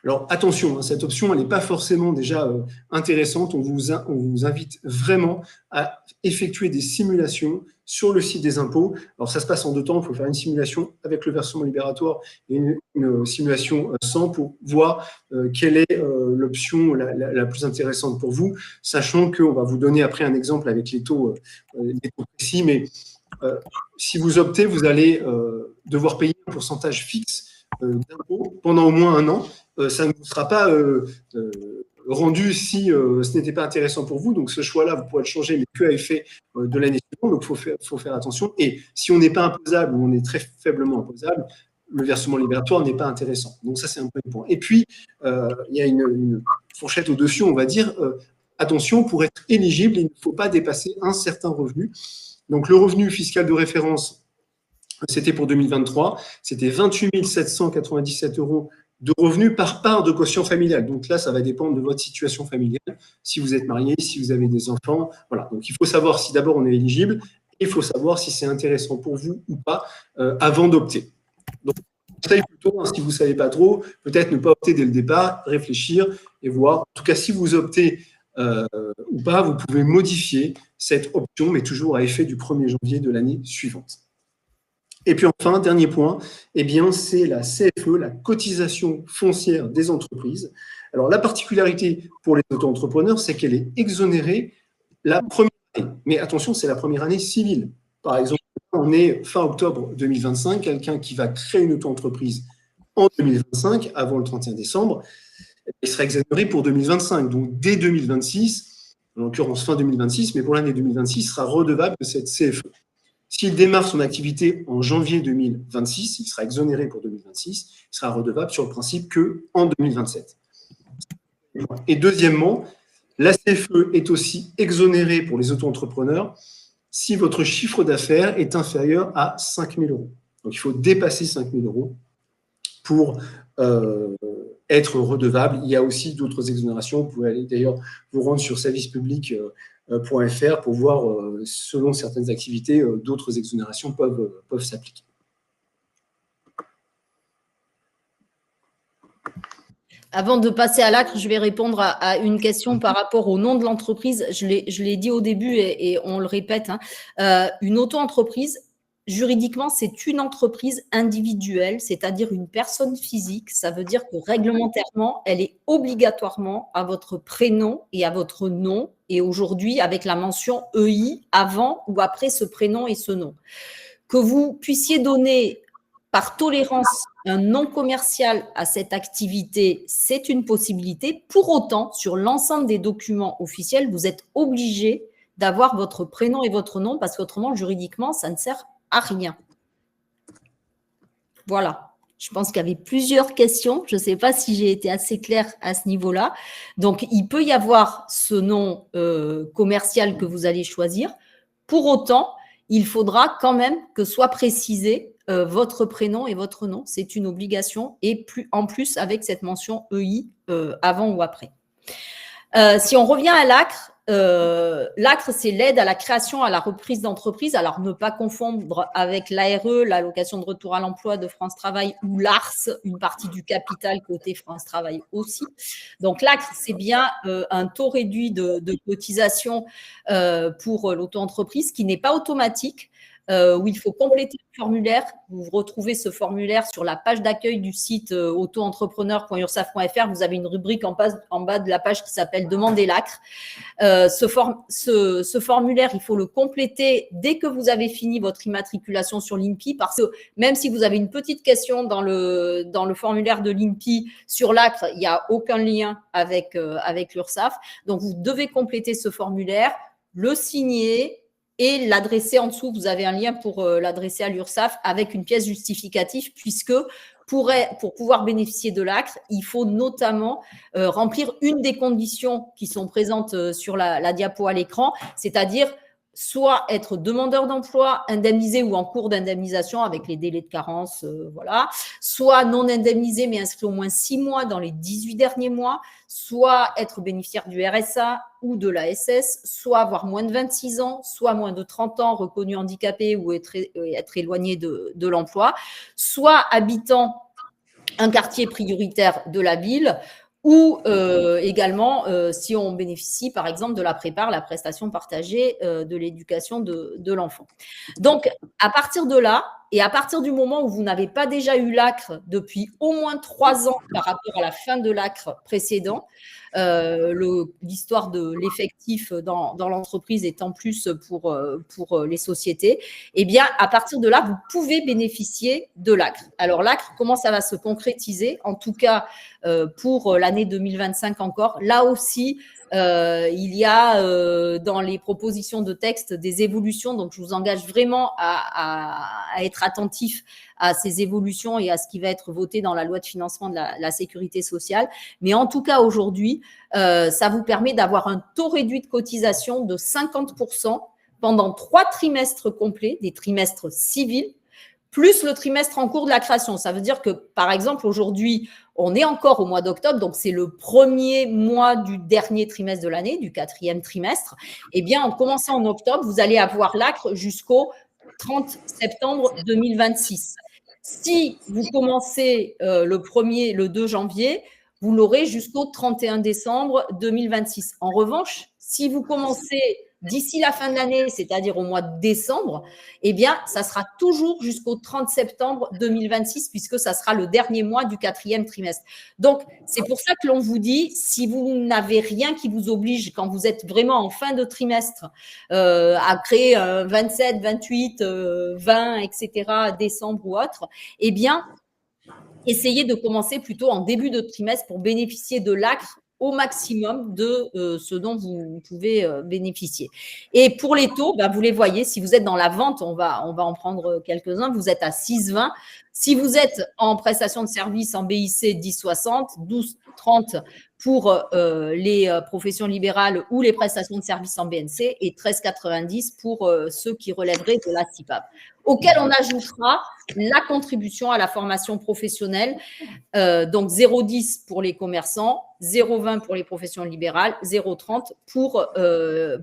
alors attention, cette option, elle n'est pas forcément déjà intéressante. On vous invite vraiment à effectuer des simulations sur le site des impôts. Alors, ça se passe en deux temps. Il faut faire une simulation avec le versement libératoire et une simulation sans pour voir quelle est l'option la plus intéressante pour vous, sachant qu'on va vous donner après un exemple avec les taux précis. Mais si vous optez, vous allez devoir payer un pourcentage fixe d'impôt pendant au moins un an. Ça ne vous sera pas rendu si ce n'était pas intéressant pour vous. Donc, ce choix-là, vous pourrez le changer, mais que à effet de l'année suivante. Donc, il faut faire attention. Et si on n'est pas imposable ou on est très faiblement imposable, le versement libératoire n'est pas intéressant. Donc, ça, c'est un premier point. Et puis, il y a une fourchette au-dessus, on va dire, attention, pour être éligible, il ne faut pas dépasser un certain revenu. Donc, le revenu fiscal de référence, c'était pour 2023, c'était 28 797 € de revenus par part de quotient familial. Donc là, ça va dépendre de votre situation familiale, si vous êtes marié, si vous avez des enfants. Voilà. Donc, il faut savoir si d'abord on est éligible et il faut savoir si c'est intéressant pour vous ou pas avant d'opter. Donc, conseille plutôt, si vous ne savez pas trop, peut-être ne pas opter dès le départ, réfléchir et voir. En tout cas, si vous optez ou pas, vous pouvez modifier cette option, mais toujours à effet du 1er janvier de l'année suivante. Et puis enfin, dernier point, eh bien, c'est la CFE, la cotisation foncière des entreprises. Alors, la particularité pour les auto-entrepreneurs, c'est qu'elle est exonérée la première année. Mais attention, c'est la première année civile. Par exemple, on est fin octobre 2025, quelqu'un qui va créer une auto-entreprise en 2025, avant le 31 décembre, il sera exonéré pour 2025. Donc, dès 2026, en l'occurrence fin 2026, mais pour l'année 2026, il sera redevable de cette CFE. S'il démarre son activité en janvier 2026, il sera exonéré pour 2026, il sera redevable sur le principe qu'en 2027. Et deuxièmement, la CFE est aussi exonérée pour les auto-entrepreneurs si votre chiffre d'affaires est inférieur à 5 000 euros. Donc, il faut dépasser 5 000 euros pour être redevable. Il y a aussi d'autres exonérations. Vous pouvez aller d'ailleurs vous rendre sur servicepublic.fr pour voir, selon certaines activités, d'autres exonérations peuvent s'appliquer. Avant de passer à l'ACRE, je vais répondre à une question par rapport au nom de l'entreprise. Je l'ai dit au début et on le répète. Une auto-entreprise, juridiquement, c'est une entreprise individuelle, c'est-à-dire une personne physique. Ça veut dire que réglementairement, elle est obligatoirement à votre prénom et à votre nom. Et aujourd'hui, avec la mention EI avant ou après ce prénom et ce nom. Que vous puissiez donner par tolérance un nom commercial à cette activité, c'est une possibilité. Pour autant, sur l'ensemble des documents officiels, vous êtes obligé d'avoir votre prénom et votre nom parce qu'autrement, juridiquement, ça ne sert à rien. Voilà. Je pense qu'il y avait plusieurs questions. Je ne sais pas si j'ai été assez claire à ce niveau-là. Donc, il peut y avoir ce nom commercial que vous allez choisir. Pour autant, il faudra quand même que soit précisé votre prénom et votre nom. C'est une obligation et en plus avec cette mention EI avant ou après. Si on revient à l'ACRE, l'ACRE, c'est l'aide à la création, à la reprise d'entreprise. Alors, ne pas confondre avec l'ARE, l'allocation de retour à l'emploi de France Travail, ou l'ARS, une partie du capital côté France Travail aussi. Donc, l'ACRE, c'est bien un taux réduit de cotisation pour l'auto-entreprise qui n'est pas automatique. Où il faut compléter le formulaire. Vous retrouvez ce formulaire sur la page d'accueil du site auto-entrepreneur.ursaf.fr. Vous avez une rubrique en bas de la page qui s'appelle « Demander l'ACRE ». Ce formulaire, il faut le compléter dès que vous avez fini votre immatriculation sur l'INPI, parce que même si vous avez une petite question dans le formulaire de l'INPI sur l'ACRE, il n'y a aucun lien avec l'URSSAF. Donc, vous devez compléter ce formulaire, le signer et l'adresser en dessous. Vous avez un lien pour l'adresser à l'URSSAF avec une pièce justificative, puisque pour pouvoir bénéficier de l'ACRE, il faut notamment remplir une des conditions qui sont présentes sur la diapo à l'écran, c'est-à-dire soit être demandeur d'emploi, indemnisé ou en cours d'indemnisation avec les délais de carence, voilà, soit non indemnisé mais inscrit au moins 6 mois dans les 18 derniers mois, soit être bénéficiaire du RSA ou de l'ASS, soit avoir moins de 26 ans, soit moins de 30 ans, reconnu handicapé ou être éloigné de l'emploi, soit habitant un quartier prioritaire de la ville, ou également si on bénéficie par exemple de la prépare, la prestation partagée de l'éducation de l'enfant. Donc à partir de là, et à partir du moment où vous n'avez pas déjà eu l'ACRE depuis au moins 3 ans par rapport à la fin de l'ACRE précédent, l'histoire de l'effectif dans l'entreprise étant plus pour les sociétés, eh bien, à partir de là, vous pouvez bénéficier de l'ACRE. Alors, l'ACRE, comment ça va se concrétiser? En tout cas, pour l'année 2025 encore, là aussi, il y a dans les propositions de texte des évolutions, donc je vous engage vraiment à être attentif à ces évolutions et à ce qui va être voté dans la loi de financement de la sécurité sociale. Mais en tout cas, aujourd'hui, ça vous permet d'avoir un taux réduit de cotisation de 50% pendant 3 trimestres complets, des trimestres civils, plus le trimestre en cours de la création. Ça veut dire que, par exemple, aujourd'hui, on est encore au mois d'octobre, donc c'est le premier mois du dernier trimestre de l'année, du 4e trimestre. Eh bien, en commençant en octobre, vous allez avoir l'ACRE jusqu'au 30 septembre 2026. Si vous commencez le 2 janvier, vous l'aurez jusqu'au 31 décembre 2026. En revanche, si vous commencez d'ici la fin de l'année, c'est-à-dire au mois de décembre, eh bien, ça sera toujours jusqu'au 30 septembre 2026, puisque ça sera le dernier mois du 4e trimestre. Donc, c'est pour ça que l'on vous dit, si vous n'avez rien qui vous oblige, quand vous êtes vraiment en fin de trimestre, à créer 27, 28, 20, etc., décembre ou autre, eh bien, essayez de commencer plutôt en début de trimestre pour bénéficier de l'ACRE au maximum de ce dont vous pouvez bénéficier. Et pour les taux, vous les voyez, si vous êtes dans la vente, on va en prendre quelques-uns, vous êtes à 6,20. Si vous êtes en prestation de service en BIC, 10,60, 12,30 pour les professions libérales ou les prestations de services en BNC et 13,90 pour ceux qui relèveraient de la CIPAV, auquel on ajoutera la contribution à la formation professionnelle, donc 0,10 pour les commerçants, 0,20 pour les professions libérales, 0,30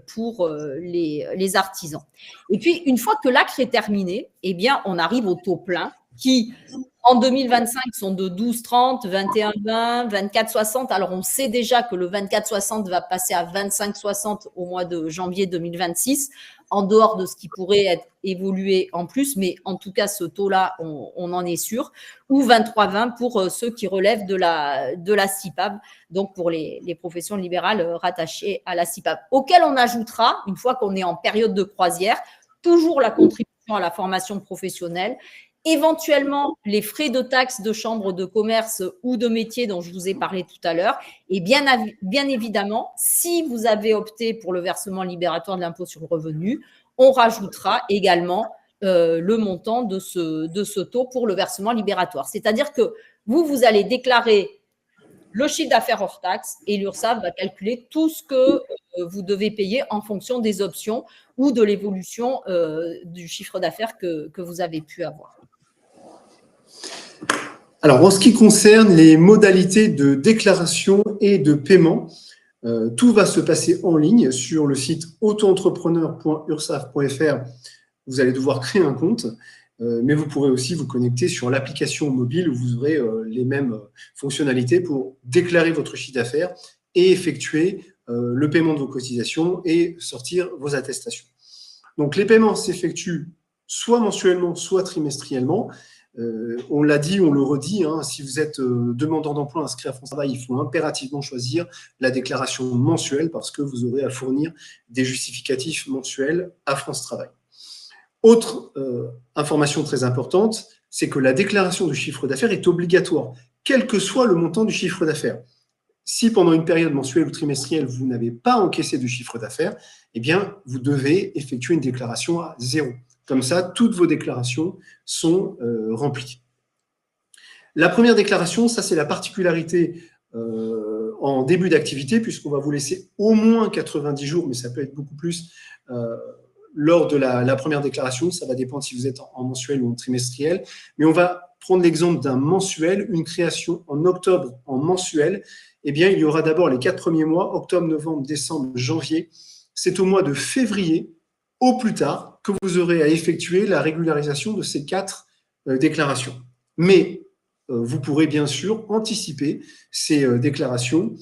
pour les artisans. Et puis, une fois que l'ACRE est terminé, eh bien, on arrive au taux plein qui, en 2025, sont de 12,30, 21,20, 24,60. Alors, on sait déjà que le 24,60 va passer à 25,60 au mois de janvier 2026, en dehors de ce qui pourrait être évolué en plus, mais en tout cas, ce taux-là, on en est sûr, ou 23,20 pour ceux qui relèvent de la CIPAV, donc pour les professions libérales rattachées à la CIPAV, auquel on ajoutera, une fois qu'on est en période de croisière, toujours la contribution à la formation professionnelle, éventuellement les frais de taxes de chambre de commerce ou de métier dont je vous ai parlé tout à l'heure. Et bien évidemment, si vous avez opté pour le versement libératoire de l'impôt sur le revenu, on rajoutera également le montant de ce taux pour le versement libératoire. C'est-à-dire que vous allez déclarer le chiffre d'affaires hors taxe et l'URSSAF va calculer tout ce que vous devez payer en fonction des options ou de l'évolution du chiffre d'affaires que vous avez pu avoir. Alors, en ce qui concerne les modalités de déclaration et de paiement, tout va se passer en ligne sur le site autoentrepreneur.ursaf.fr. Vous allez devoir créer un compte, mais vous pourrez aussi vous connecter sur l'application mobile où vous aurez les mêmes fonctionnalités pour déclarer votre chiffre d'affaires et effectuer le paiement de vos cotisations et sortir vos attestations. Donc, les paiements s'effectuent soit mensuellement, soit trimestriellement. On l'a dit, on le redit, si vous êtes demandeur d'emploi inscrit à France Travail, il faut impérativement choisir la déclaration mensuelle parce que vous aurez à fournir des justificatifs mensuels à France Travail. Autre information très importante, c'est que la déclaration du chiffre d'affaires est obligatoire, quel que soit le montant du chiffre d'affaires. Si pendant une période mensuelle ou trimestrielle, vous n'avez pas encaissé de chiffre d'affaires, eh bien, vous devez effectuer une déclaration à 0. Comme ça, toutes vos déclarations sont remplies. La première déclaration, ça c'est la particularité en début d'activité, puisqu'on va vous laisser au moins 90 jours, mais ça peut être beaucoup plus lors de la première déclaration. Ça va dépendre si vous êtes en mensuel ou en trimestriel. Mais on va prendre l'exemple d'un mensuel, une création en octobre en mensuel. Eh bien, il y aura d'abord les 4 premiers mois, octobre, novembre, décembre, janvier. C'est au mois de février, au plus tard, que vous aurez à effectuer la régularisation de ces 4 déclarations. Mais vous pourrez bien sûr anticiper ces déclarations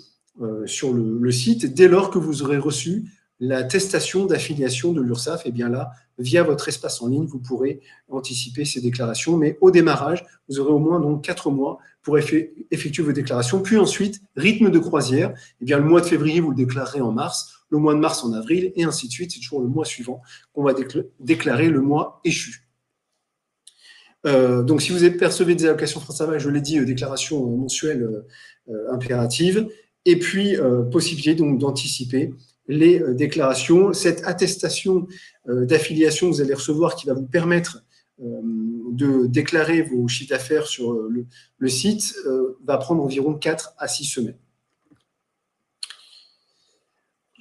sur le site dès lors que vous aurez reçu l'attestation d'affiliation de l'URSSAF. Et bien là, via votre espace en ligne, vous pourrez anticiper ces déclarations. Mais au démarrage, vous aurez au moins donc 4 mois pour effectuer vos déclarations. Puis ensuite, rythme de croisière. Et bien le mois de février, vous le déclarerez en mars. Le mois de mars en avril, et ainsi de suite. C'est toujours le mois suivant qu'on va déclarer le mois échu. Donc, si vous percevez des allocations France Travail, je l'ai dit, déclaration mensuelle impérative, et puis possibilité donc d'anticiper les déclarations. Cette attestation d'affiliation que vous allez recevoir qui va vous permettre de déclarer vos chiffres d'affaires sur le site va prendre environ 4 à 6 semaines.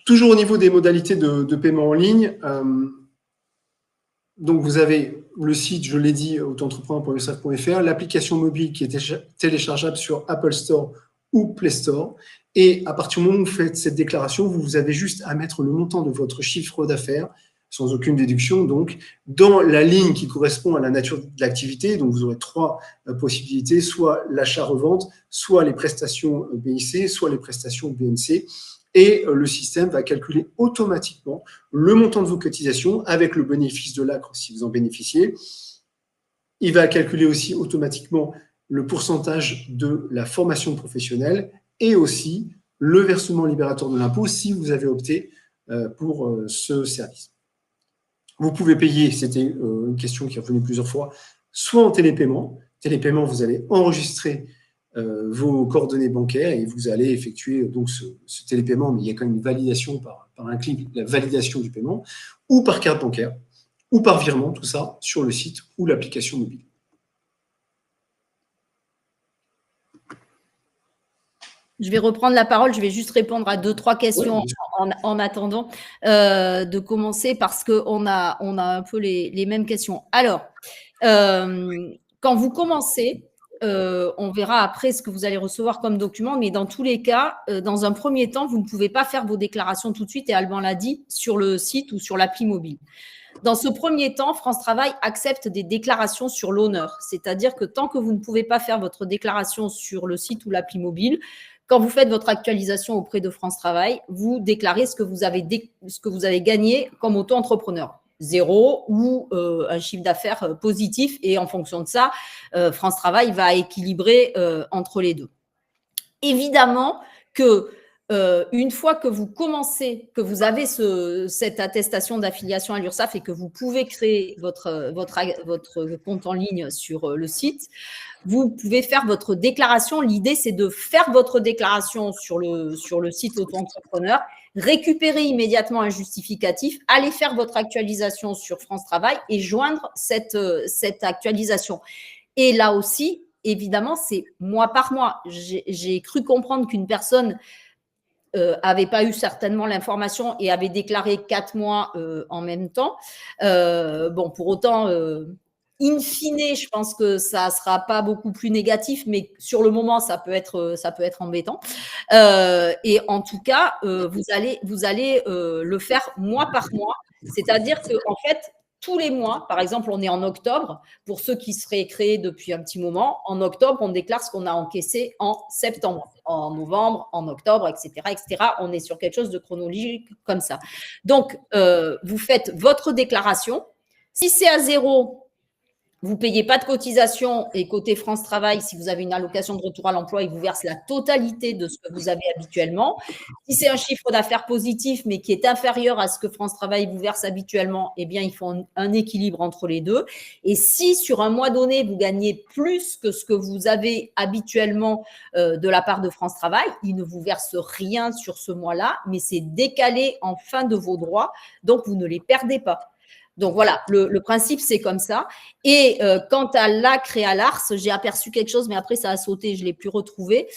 Toujours au niveau des modalités de paiement en ligne, donc vous avez le site, je l'ai dit, autoentrepreneur.ursaf.fr, l'application mobile qui est téléchargeable sur Apple Store ou Play Store. Et à partir du moment où vous faites cette déclaration, vous avez juste à mettre le montant de votre chiffre d'affaires sans aucune déduction, donc, dans la ligne qui correspond à la nature de l'activité. Donc, vous aurez 3 possibilités, soit l'achat-revente, soit les prestations BIC, soit les prestations BNC. Et le système va calculer automatiquement le montant de vos cotisations avec le bénéfice de l'ACRE si vous en bénéficiez. Il va calculer aussi automatiquement le pourcentage de la formation professionnelle et aussi le versement libératoire de l'impôt si vous avez opté pour ce service. Vous pouvez payer, c'était une question qui est revenue plusieurs fois, soit en télépaiement. Télépaiement, vous allez enregistrer vos coordonnées bancaires et vous allez effectuer donc ce télépaiement, mais il y a quand même une validation par un clic, la validation du paiement, ou par carte bancaire, ou par virement, tout ça sur le site ou l'application mobile. Je vais reprendre la parole, je vais juste répondre à 2-3 questions en attendant de commencer parce qu'on a un peu les mêmes questions. Alors, quand vous commencez, on verra après ce que vous allez recevoir comme document, mais dans tous les cas, dans un premier temps, vous ne pouvez pas faire vos déclarations tout de suite, et Alban l'a dit, sur le site ou sur l'appli mobile. Dans ce premier temps, France Travail accepte des déclarations sur l'honneur, c'est-à-dire que tant que vous ne pouvez pas faire votre déclaration sur le site ou l'appli mobile, quand vous faites votre actualisation auprès de France Travail, vous déclarez ce que vous avez gagné comme auto-entrepreneur. 0 ou un chiffre d'affaires positif, et en fonction de ça, France Travail va équilibrer entre les deux. Évidemment que une fois que vous commencez, que vous avez cette attestation d'affiliation à l'URSSAF et que vous pouvez créer votre compte en ligne sur le site, vous pouvez faire votre déclaration. L'idée, c'est de faire votre déclaration sur le site auto-entrepreneur, récupérer immédiatement un justificatif, aller faire votre actualisation sur France Travail et joindre cette actualisation. Et là aussi, évidemment, c'est mois par mois. J'ai cru comprendre qu'une personne avait pas eu certainement l'information et avait déclaré 4 mois en même temps. Bon, pour autant, in fine, je pense que ça sera pas beaucoup plus négatif, mais sur le moment, ça peut être embêtant. Et en tout cas, vous allez le faire mois par mois, c'est-à-dire que en fait, tous les mois, par exemple, on est en octobre, pour ceux qui seraient créés depuis un petit moment, en octobre, on déclare ce qu'on a encaissé en septembre, en novembre, en octobre, etc., etc. On est sur quelque chose de chronologique comme ça. Donc, vous faites votre déclaration. Si c'est à 0, vous ne payez pas de cotisation, et côté France Travail, si vous avez une allocation de retour à l'emploi, ils vous versent la totalité de ce que vous avez habituellement. Si c'est un chiffre d'affaires positif, mais qui est inférieur à ce que France Travail vous verse habituellement, eh bien, ils font un équilibre entre les deux. Et si sur un mois donné, vous gagnez plus que ce que vous avez habituellement de la part de France Travail, ils ne vous versent rien sur ce mois-là, mais c'est décalé en fin de vos droits, donc vous ne les perdez pas. Donc voilà, le principe, c'est comme ça. Et quant à l'ACRE et à l'ARS, j'ai aperçu quelque chose, mais après, ça a sauté, je ne l'ai plus retrouvé.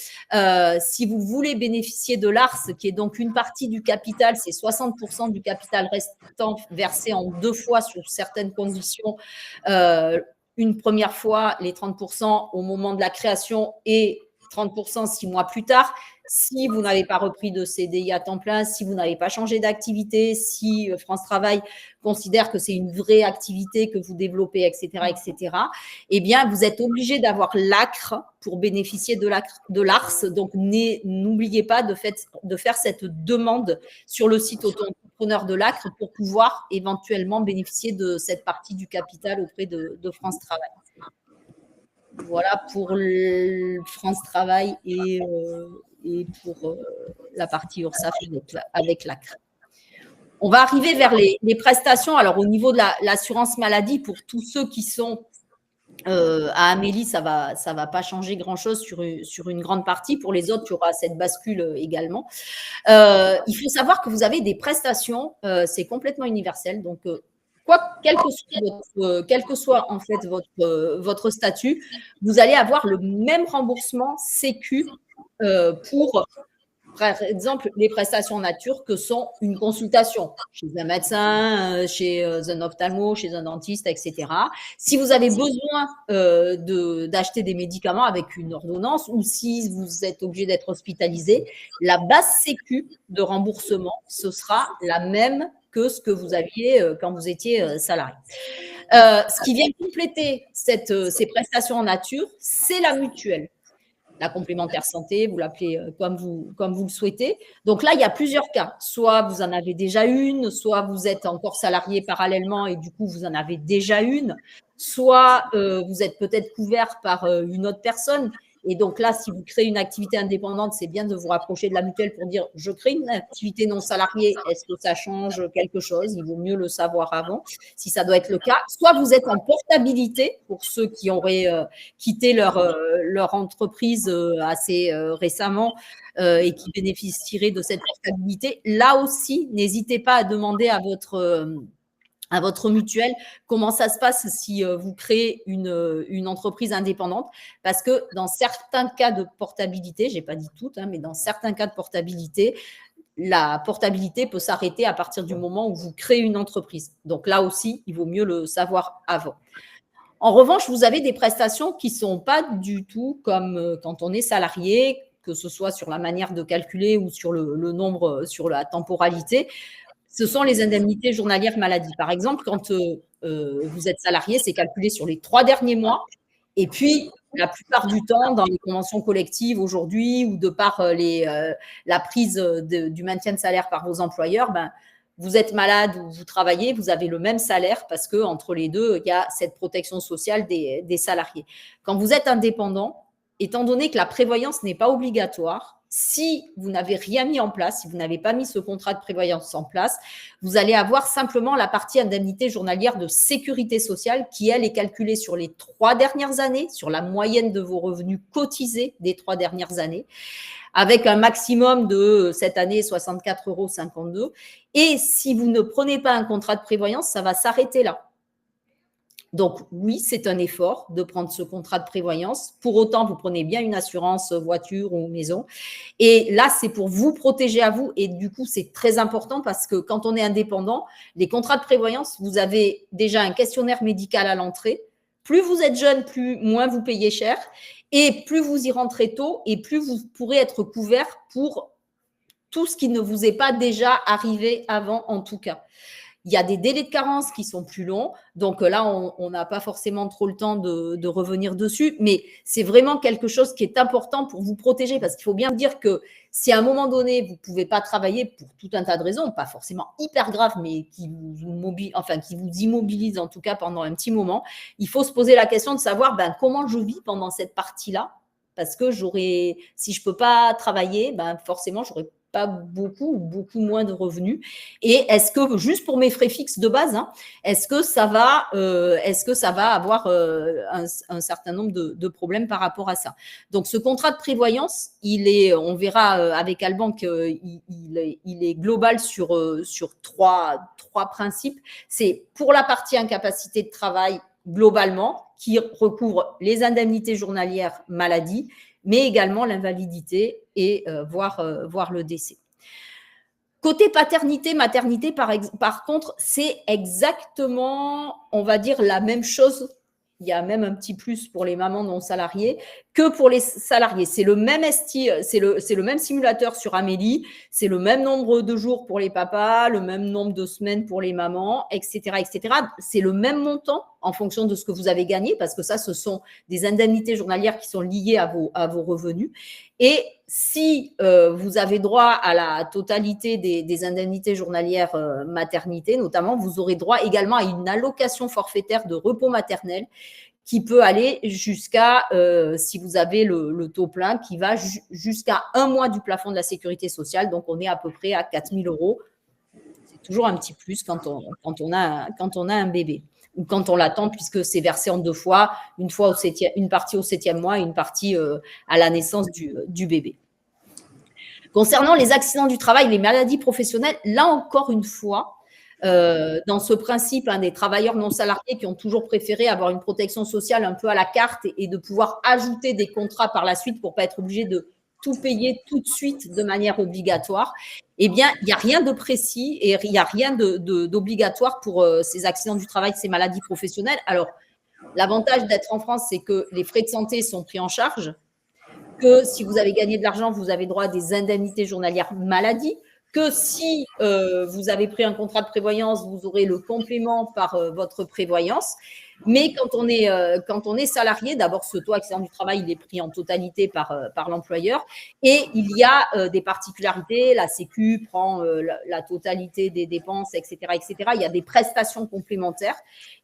Si vous voulez bénéficier de l'ARS, qui est donc une partie du capital, c'est 60% du capital restant versé en 2 fois sur certaines conditions. Une première fois, les 30% au moment de la création et 30% 6 mois plus tard. Si vous n'avez pas repris de CDI à temps plein, si vous n'avez pas changé d'activité, si France Travail considère que c'est une vraie activité que vous développez, etc., eh bien, vous êtes obligé d'avoir l'ACRE pour bénéficier de l'ARS. Donc, n'oubliez pas de faire cette demande sur le site auto-entrepreneur de l'ACRE pour pouvoir éventuellement bénéficier de cette partie du capital auprès de France Travail. Voilà pour France Travail et pour la partie URSSAF avec l'ACRE. On va arriver vers les prestations. Alors, au niveau de l'assurance maladie, pour tous ceux qui sont à Amélie, ça va pas changer grand-chose sur une grande partie. Pour les autres, il y aura cette bascule également. Il faut savoir que vous avez des prestations, c'est complètement universel. Donc, quel que soit en fait votre statut, vous allez avoir le même remboursement Sécu pour, par exemple, les prestations nature que sont une consultation chez un médecin, chez un ophtalmo, chez un dentiste, etc. Si vous avez besoin d'acheter des médicaments avec une ordonnance ou si vous êtes obligé d'être hospitalisé, la base Sécu de remboursement, ce sera la même que ce que vous aviez quand vous étiez salarié. Ce qui vient compléter ces prestations en nature, c'est la mutuelle. La complémentaire santé, vous l'appelez comme vous le souhaitez. Donc là, il y a plusieurs cas. Soit vous en avez déjà une, soit vous êtes encore salarié parallèlement et du coup, vous en avez déjà une, soit vous êtes peut-être couvert par une autre personne. Et donc là, si vous créez une activité indépendante, c'est bien de vous rapprocher de la mutuelle pour dire « je crée une activité non salariée, est-ce que ça change quelque chose ?» Il vaut mieux le savoir avant, si ça doit être le cas. Soit vous êtes en portabilité, pour ceux qui auraient quitté leur entreprise assez récemment et qui bénéficieraient de cette portabilité. Là aussi, n'hésitez pas à demander à votre mutuelle comment ça se passe si vous créez une entreprise indépendante, parce que dans certains cas de portabilité, je n'ai pas dit toutes, mais dans certains cas de portabilité, la portabilité peut s'arrêter à partir du moment où vous créez une entreprise. Donc là aussi, il vaut mieux le savoir avant. En revanche, vous avez des prestations qui ne sont pas du tout comme quand on est salarié, que ce soit sur la manière de calculer ou sur le nombre, sur la temporalité. Ce sont les indemnités journalières maladie. Par exemple, quand vous êtes salarié, c'est calculé sur les 3 derniers mois. Et puis, la plupart du temps, dans les conventions collectives aujourd'hui ou de par la prise du maintien de salaire par vos employeurs, vous êtes malade ou vous travaillez, vous avez le même salaire parce qu'entre les deux, il y a cette protection sociale des salariés. Quand vous êtes indépendant, étant donné que la prévoyance n'est pas obligatoire, si vous n'avez rien mis en place, si vous n'avez pas mis ce contrat de prévoyance en place, vous allez avoir simplement la partie indemnité journalière de sécurité sociale qui, elle, est calculée sur les 3 dernières années, sur la moyenne de vos revenus cotisés des 3 dernières années, avec un maximum de, cette année, 64,52 €. Et si vous ne prenez pas un contrat de prévoyance, ça va s'arrêter là. Donc, oui, c'est un effort de prendre ce contrat de prévoyance. Pour autant, vous prenez bien une assurance voiture ou maison. Et là, c'est pour vous protéger à vous. Et du coup, c'est très important parce que quand on est indépendant, les contrats de prévoyance, vous avez déjà un questionnaire médical à l'entrée. Plus vous êtes jeune, moins vous payez cher. Et plus vous y rentrez tôt et plus vous pourrez être couvert pour tout ce qui ne vous est pas déjà arrivé avant, en tout cas. Il y a des délais de carence qui sont plus longs. Donc là, on n'a pas forcément trop le temps de revenir dessus. Mais c'est vraiment quelque chose qui est important pour vous protéger. Parce qu'il faut bien dire que si à un moment donné, vous ne pouvez pas travailler pour tout un tas de raisons, pas forcément hyper graves, mais qui vous immobilisent en tout cas pendant un petit moment, il faut se poser la question de savoir comment je vis pendant cette partie-là. Parce que si je ne peux pas travailler, forcément, je n'aurai pas beaucoup moins de revenus. Et est-ce que, juste pour mes frais fixes de base, est-ce que ça va avoir un certain nombre de problèmes par rapport à ça? Donc, ce contrat de prévoyance, on verra avec Alban qu'il est global sur 3 principes. C'est pour la partie incapacité de travail globalement, qui recouvre les indemnités journalières maladie, mais également l'invalidité et voire le décès. Côté paternité, maternité, par contre, c'est exactement, on va dire, la même chose. Il y a même un petit plus pour les mamans non salariées que pour les salariés. C'est le même simulateur sur Amélie, c'est le même nombre de jours pour les papas, le même nombre de semaines pour les mamans, etc., etc. C'est le même montant en fonction de ce que vous avez gagné, parce que ça, ce sont des indemnités journalières qui sont liées à vos revenus. Et si vous avez droit à la totalité des indemnités journalières maternité, notamment, vous aurez droit également à une allocation forfaitaire de repos maternel qui peut aller jusqu'à, si vous avez le taux plein, qui va jusqu'à 1 mois du plafond de la sécurité sociale. Donc, on est à peu près à 4 000 €. C'est toujours un petit plus quand on a un bébé, ou quand on l'attend, puisque c'est versé en 2 fois, une partie au 7e mois et une partie à la naissance du bébé. Concernant les accidents du travail, les maladies professionnelles, là encore une fois, dans ce principe des travailleurs non salariés qui ont toujours préféré avoir une protection sociale un peu à la carte et de pouvoir ajouter des contrats par la suite pour ne pas être obligé de tout payer tout de suite de manière obligatoire, eh bien, il n'y a rien de précis et il n'y a rien d'obligatoire pour ces accidents du travail, ces maladies professionnelles. Alors, l'avantage d'être en France, c'est que les frais de santé sont pris en charge, que si vous avez gagné de l'argent, vous avez droit à des indemnités journalières maladie, que si vous avez pris un contrat de prévoyance, vous aurez le complément par votre prévoyance. Mais quand on est salarié, d'abord, ce taux accident du travail, il est pris en totalité par l'employeur. Et il y a des particularités. La Sécu prend la totalité des dépenses, etc., etc. Il y a des prestations complémentaires.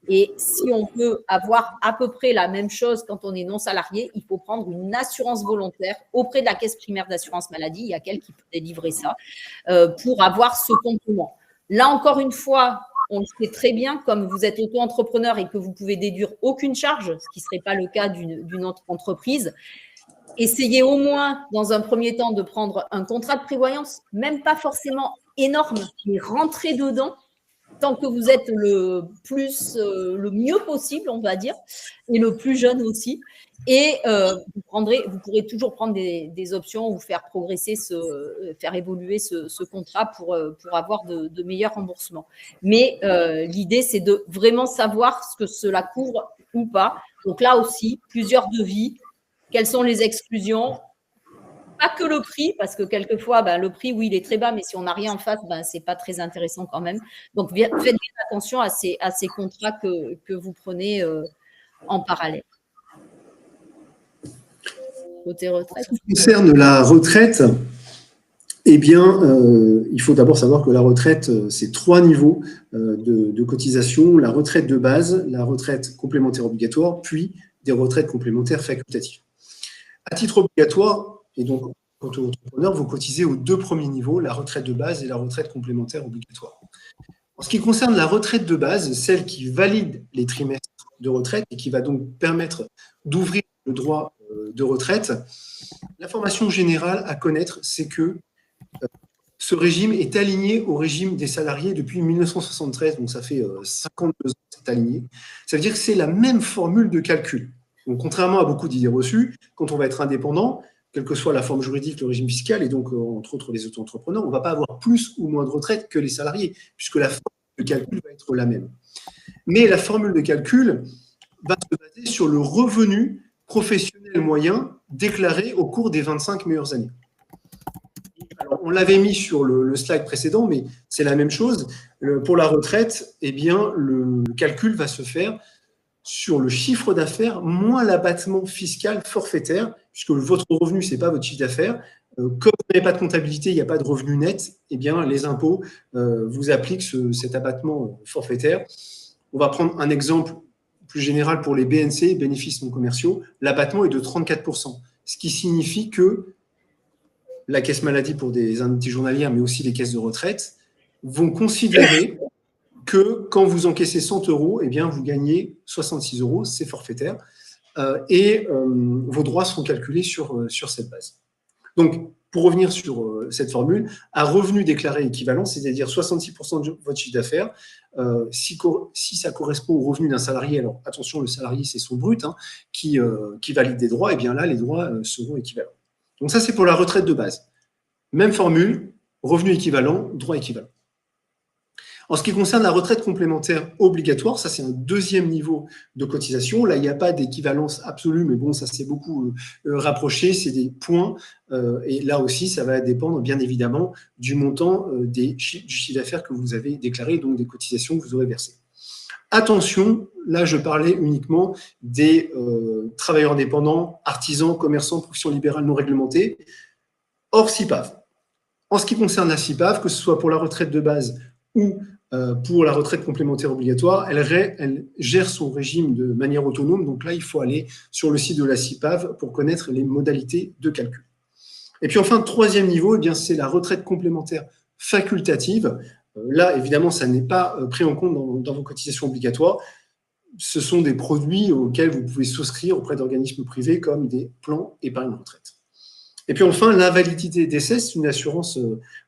Et si on veut avoir à peu près la même chose quand on est non salarié, il faut prendre une assurance volontaire auprès de la caisse primaire d'assurance maladie. Il y a quelqu'un qui peut délivrer ça pour avoir ce complément. Là, encore une fois, on le sait très bien, comme vous êtes auto-entrepreneur et que vous pouvez déduire aucune charge, ce qui ne serait pas le cas d'une autre entreprise, essayez au moins, dans un premier temps, de prendre un contrat de prévoyance, même pas forcément énorme, mais rentrez dedans tant que vous êtes le mieux possible, on va dire, et le plus jeune aussi. Et vous pourrez toujours prendre des options ou faire progresser, faire évoluer ce contrat pour avoir de meilleurs remboursements. Mais l'idée, c'est de vraiment savoir ce que cela couvre ou pas. Donc là aussi, plusieurs devis. Quelles sont les exclusions? Pas que le prix, parce que quelquefois, le prix, oui, il est très bas, mais si on n'a rien en face, ce n'est pas très intéressant quand même. Donc, faites bien attention à ces contrats que vous prenez en parallèle. Côté retraite. En ce qui concerne la retraite, eh bien, il faut d'abord savoir que la retraite, c'est 3 niveaux de cotisation. La retraite de base, la retraite complémentaire obligatoire, puis des retraites complémentaires facultatives. À titre obligatoire, et donc, quand entrepreneur, vous cotisez aux 2 premiers niveaux, la retraite de base et la retraite complémentaire obligatoire. En ce qui concerne la retraite de base, celle qui valide les trimestres de retraite et qui va donc permettre d'ouvrir le droit de retraite, l'information générale à connaître, c'est que ce régime est aligné au régime des salariés depuis 1973, donc ça fait 52 ans que c'est aligné. Ça veut dire que c'est la même formule de calcul. Donc, contrairement à beaucoup d'idées reçues, quand on va être indépendant, quelle que soit la forme juridique, le régime fiscal, et donc, entre autres, les auto-entrepreneurs, on ne va pas avoir plus ou moins de retraite que les salariés, puisque la formule de calcul va être la même. Mais la formule de calcul va se baser sur le revenu professionnel moyen déclaré au cours des 25 meilleures années. Alors, on l'avait mis sur le slide précédent, mais c'est la même chose. Pour la retraite, eh bien, le calcul va se faire sur le chiffre d'affaires moins l'abattement fiscal forfaitaire, puisque votre revenu, ce n'est pas votre chiffre d'affaires. Comme vous n'avez pas de comptabilité, il n'y a pas de revenu net, eh bien, les impôts vous appliquent cet abattement forfaitaire. On va prendre un exemple plus général pour les BNC, bénéfices non commerciaux. L'abattement est de 34%, ce qui signifie que la caisse maladie pour des indemnités journalières, mais aussi les caisses de retraite, vont considérer que quand vous encaissez 100 €, eh bien, vous gagnez 66 €, c'est forfaitaire, et vos droits seront calculés sur cette base. Donc, pour revenir sur cette formule, à revenu déclaré équivalent, c'est-à-dire 66% de votre chiffre d'affaires, si ça correspond au revenu d'un salarié, alors attention, le salarié, c'est son brut, qui valide des droits, et bien là, les droits seront équivalents. Donc ça, c'est pour la retraite de base. Même formule, revenu équivalent, droit équivalent. En ce qui concerne la retraite complémentaire obligatoire, ça c'est un 2e niveau de cotisation. Là, il n'y a pas d'équivalence absolue, mais bon, ça s'est beaucoup rapproché, c'est des points. Et là aussi, ça va dépendre bien évidemment du montant du chiffre d'affaires que vous avez déclaré, donc des cotisations que vous aurez versées. Attention, là je parlais uniquement des travailleurs indépendants, artisans, commerçants, professions libérales non réglementées, hors CIPAV. En ce qui concerne la CIPAV, que ce soit pour la retraite de base ou pour la retraite complémentaire obligatoire, elle gère son régime de manière autonome. Donc là, il faut aller sur le site de la CIPAV pour connaître les modalités de calcul. Et puis enfin, 3e niveau, eh bien, c'est la retraite complémentaire facultative. Là, évidemment, ça n'est pas pris en compte dans vos cotisations obligatoires. Ce sont des produits auxquels vous pouvez souscrire auprès d'organismes privés comme des plans épargne retraite. Et puis enfin, l'invalidité décès, c'est une assurance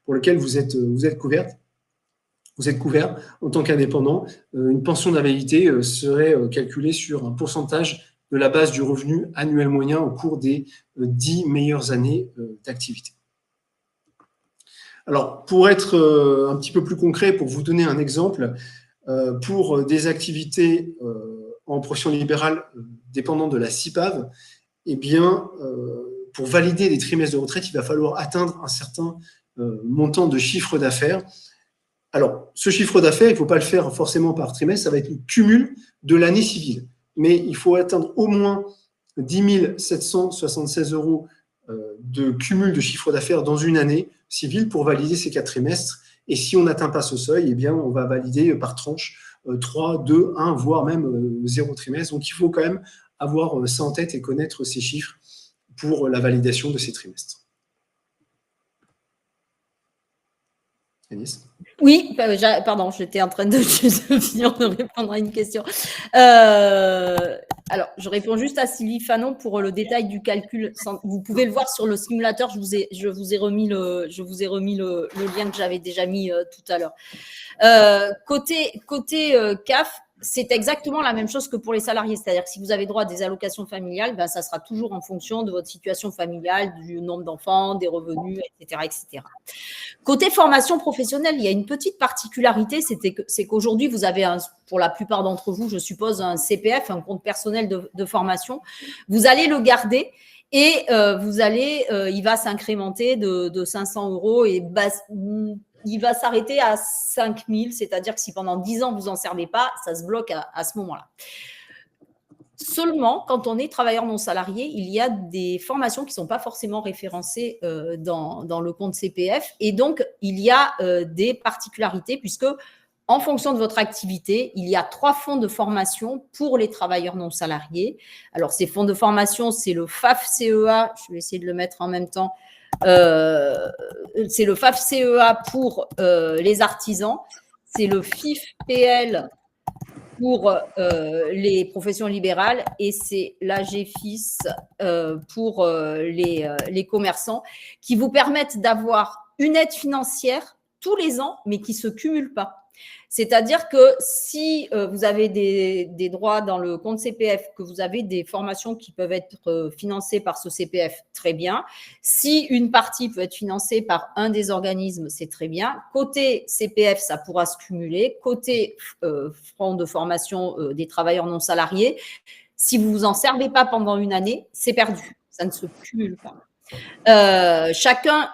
pour laquelle vous êtes couverte. Vous êtes couvert en tant qu'indépendant. Une pension d'invalidité serait calculée sur un pourcentage de la base du revenu annuel moyen au cours des 10 meilleures années d'activité. Alors, pour être un petit peu plus concret, pour vous donner un exemple, pour des activités en profession libérale dépendant de la CIPAV, eh bien, pour valider les trimestres de retraite, il va falloir atteindre un certain montant de chiffre d'affaires. Alors, ce chiffre d'affaires, il ne faut pas le faire forcément par trimestre, ça va être le cumul de l'année civile. Mais il faut atteindre au moins 10 776 € de cumul de chiffre d'affaires dans une année civile pour valider ces 4 trimestres. Et si on n'atteint pas ce seuil, eh bien, on va valider par tranche 3, 2, 1, voire même 0 trimestre. Donc, il faut quand même avoir ça en tête et connaître ces chiffres pour la validation de ces trimestres. Agnès ? Oui, pardon, j'étais en train de finir de répondre à une question. Alors, je réponds juste à Sylvie Fanon pour le détail du calcul. Vous pouvez le voir sur le simulateur, je vous ai remis le lien que j'avais déjà mis tout à l'heure. Côté CAF, c'est exactement la même chose que pour les salariés. C'est-à-dire que si vous avez droit à des allocations familiales, ben, ça sera toujours en fonction de votre situation familiale, du nombre d'enfants, des revenus, etc., etc. Côté formation professionnelle, il y a une petite particularité, c'est qu'aujourd'hui, vous avez, pour la plupart d'entre vous, je suppose, un CPF, un compte personnel de formation. Vous allez le garder et il va s'incrémenter de 500 € et il va s'arrêter à 5 000, c'est-à-dire que si pendant 10 ans, vous n'en servez pas, ça se bloque à ce moment-là. Seulement, quand on est travailleur non salarié, il y a des formations qui ne sont pas forcément référencées dans le compte CPF. Et donc, il y a des particularités puisque, en fonction de votre activité, il y a 3 fonds de formation pour les travailleurs non salariés. Alors, ces fonds de formation, c'est le FAF-CEA. Je vais essayer de le mettre en même temps. C'est le FAF-CEA pour les artisans. C'est le FIF-PL pour les professions libérales et c'est l'AGFIS pour les commerçants qui vous permettent d'avoir une aide financière tous les ans, mais qui ne se cumule pas. C'est-à-dire que si vous avez des droits dans le compte CPF, que vous avez des formations qui peuvent être financées par ce CPF, très bien. Si une partie peut être financée par un des organismes, c'est très bien. Côté CPF, ça pourra se cumuler. Côté fonds de formation des travailleurs non salariés, si vous ne vous en servez pas pendant une année, c'est perdu. Ça ne se cumule pas. Chacun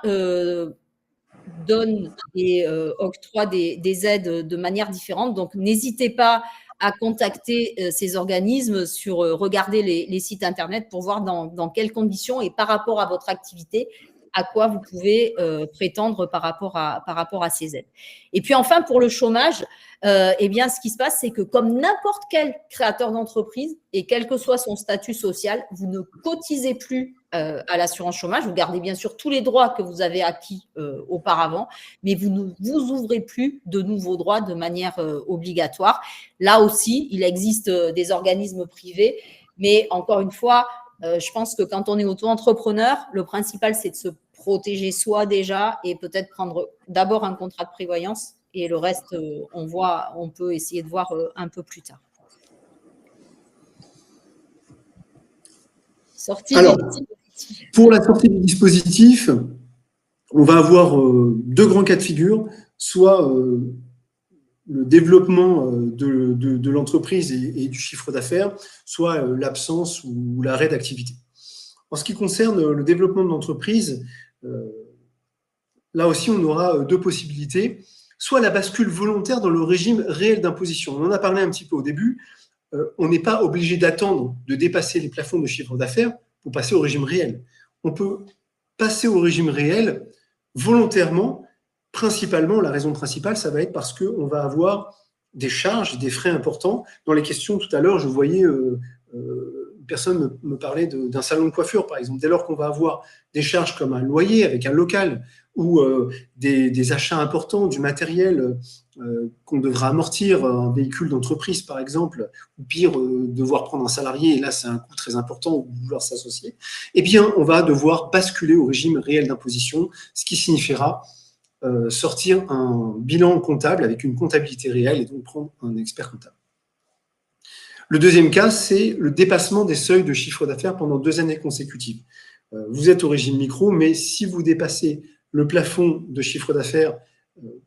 donne et octroie des aides de manière différente. Donc, n'hésitez pas à contacter ces organismes, regarder les sites Internet pour voir dans quelles conditions et par rapport à votre activité, à quoi vous pouvez prétendre par rapport à ces aides. Et puis enfin, pour le chômage, eh bien, ce qui se passe, c'est que comme n'importe quel créateur d'entreprise, et quel que soit son statut social, vous ne cotisez plus à l'assurance chômage. Vous gardez bien sûr tous les droits que vous avez acquis auparavant, mais vous ne vous ouvrez plus de nouveaux droits de manière obligatoire. Là aussi, il existe des organismes privés, mais encore une fois, je pense que quand on est auto-entrepreneur, le principal, c'est de se protéger soi déjà et peut-être prendre d'abord un contrat de prévoyance et le reste, on peut essayer de voir un peu plus tard. Alors, pour la sortie du dispositif, on va avoir 2 grands cas de figure, soit le développement de l'entreprise et du chiffre d'affaires, soit l'absence ou l'arrêt d'activité. En ce qui concerne le développement de l'entreprise, là aussi, on aura 2 possibilités. Soit la bascule volontaire dans le régime réel d'imposition. On en a parlé un petit peu au début. On n'est pas obligé d'attendre de dépasser les plafonds de chiffre d'affaires pour passer au régime réel. On peut passer au régime réel volontairement. Principalement, la raison principale, ça va être parce qu'on va avoir des charges, des frais importants. Dans les questions tout à l'heure, je voyais une personne me parlait d'un salon de coiffure, par exemple. Dès lors qu'on va avoir des charges comme un loyer avec un local ou des achats importants, du matériel qu'on devra amortir, un véhicule d'entreprise, par exemple, ou pire, devoir prendre un salarié, et là, c'est un coût très important, ou vouloir s'associer, eh bien, on va devoir basculer au régime réel d'imposition, ce qui signifiera sortir un bilan comptable avec une comptabilité réelle et donc prendre un expert comptable. Le deuxième cas, c'est le dépassement des seuils de chiffre d'affaires pendant 2 années consécutives. Vous êtes au régime micro, mais si vous dépassez le plafond de chiffre d'affaires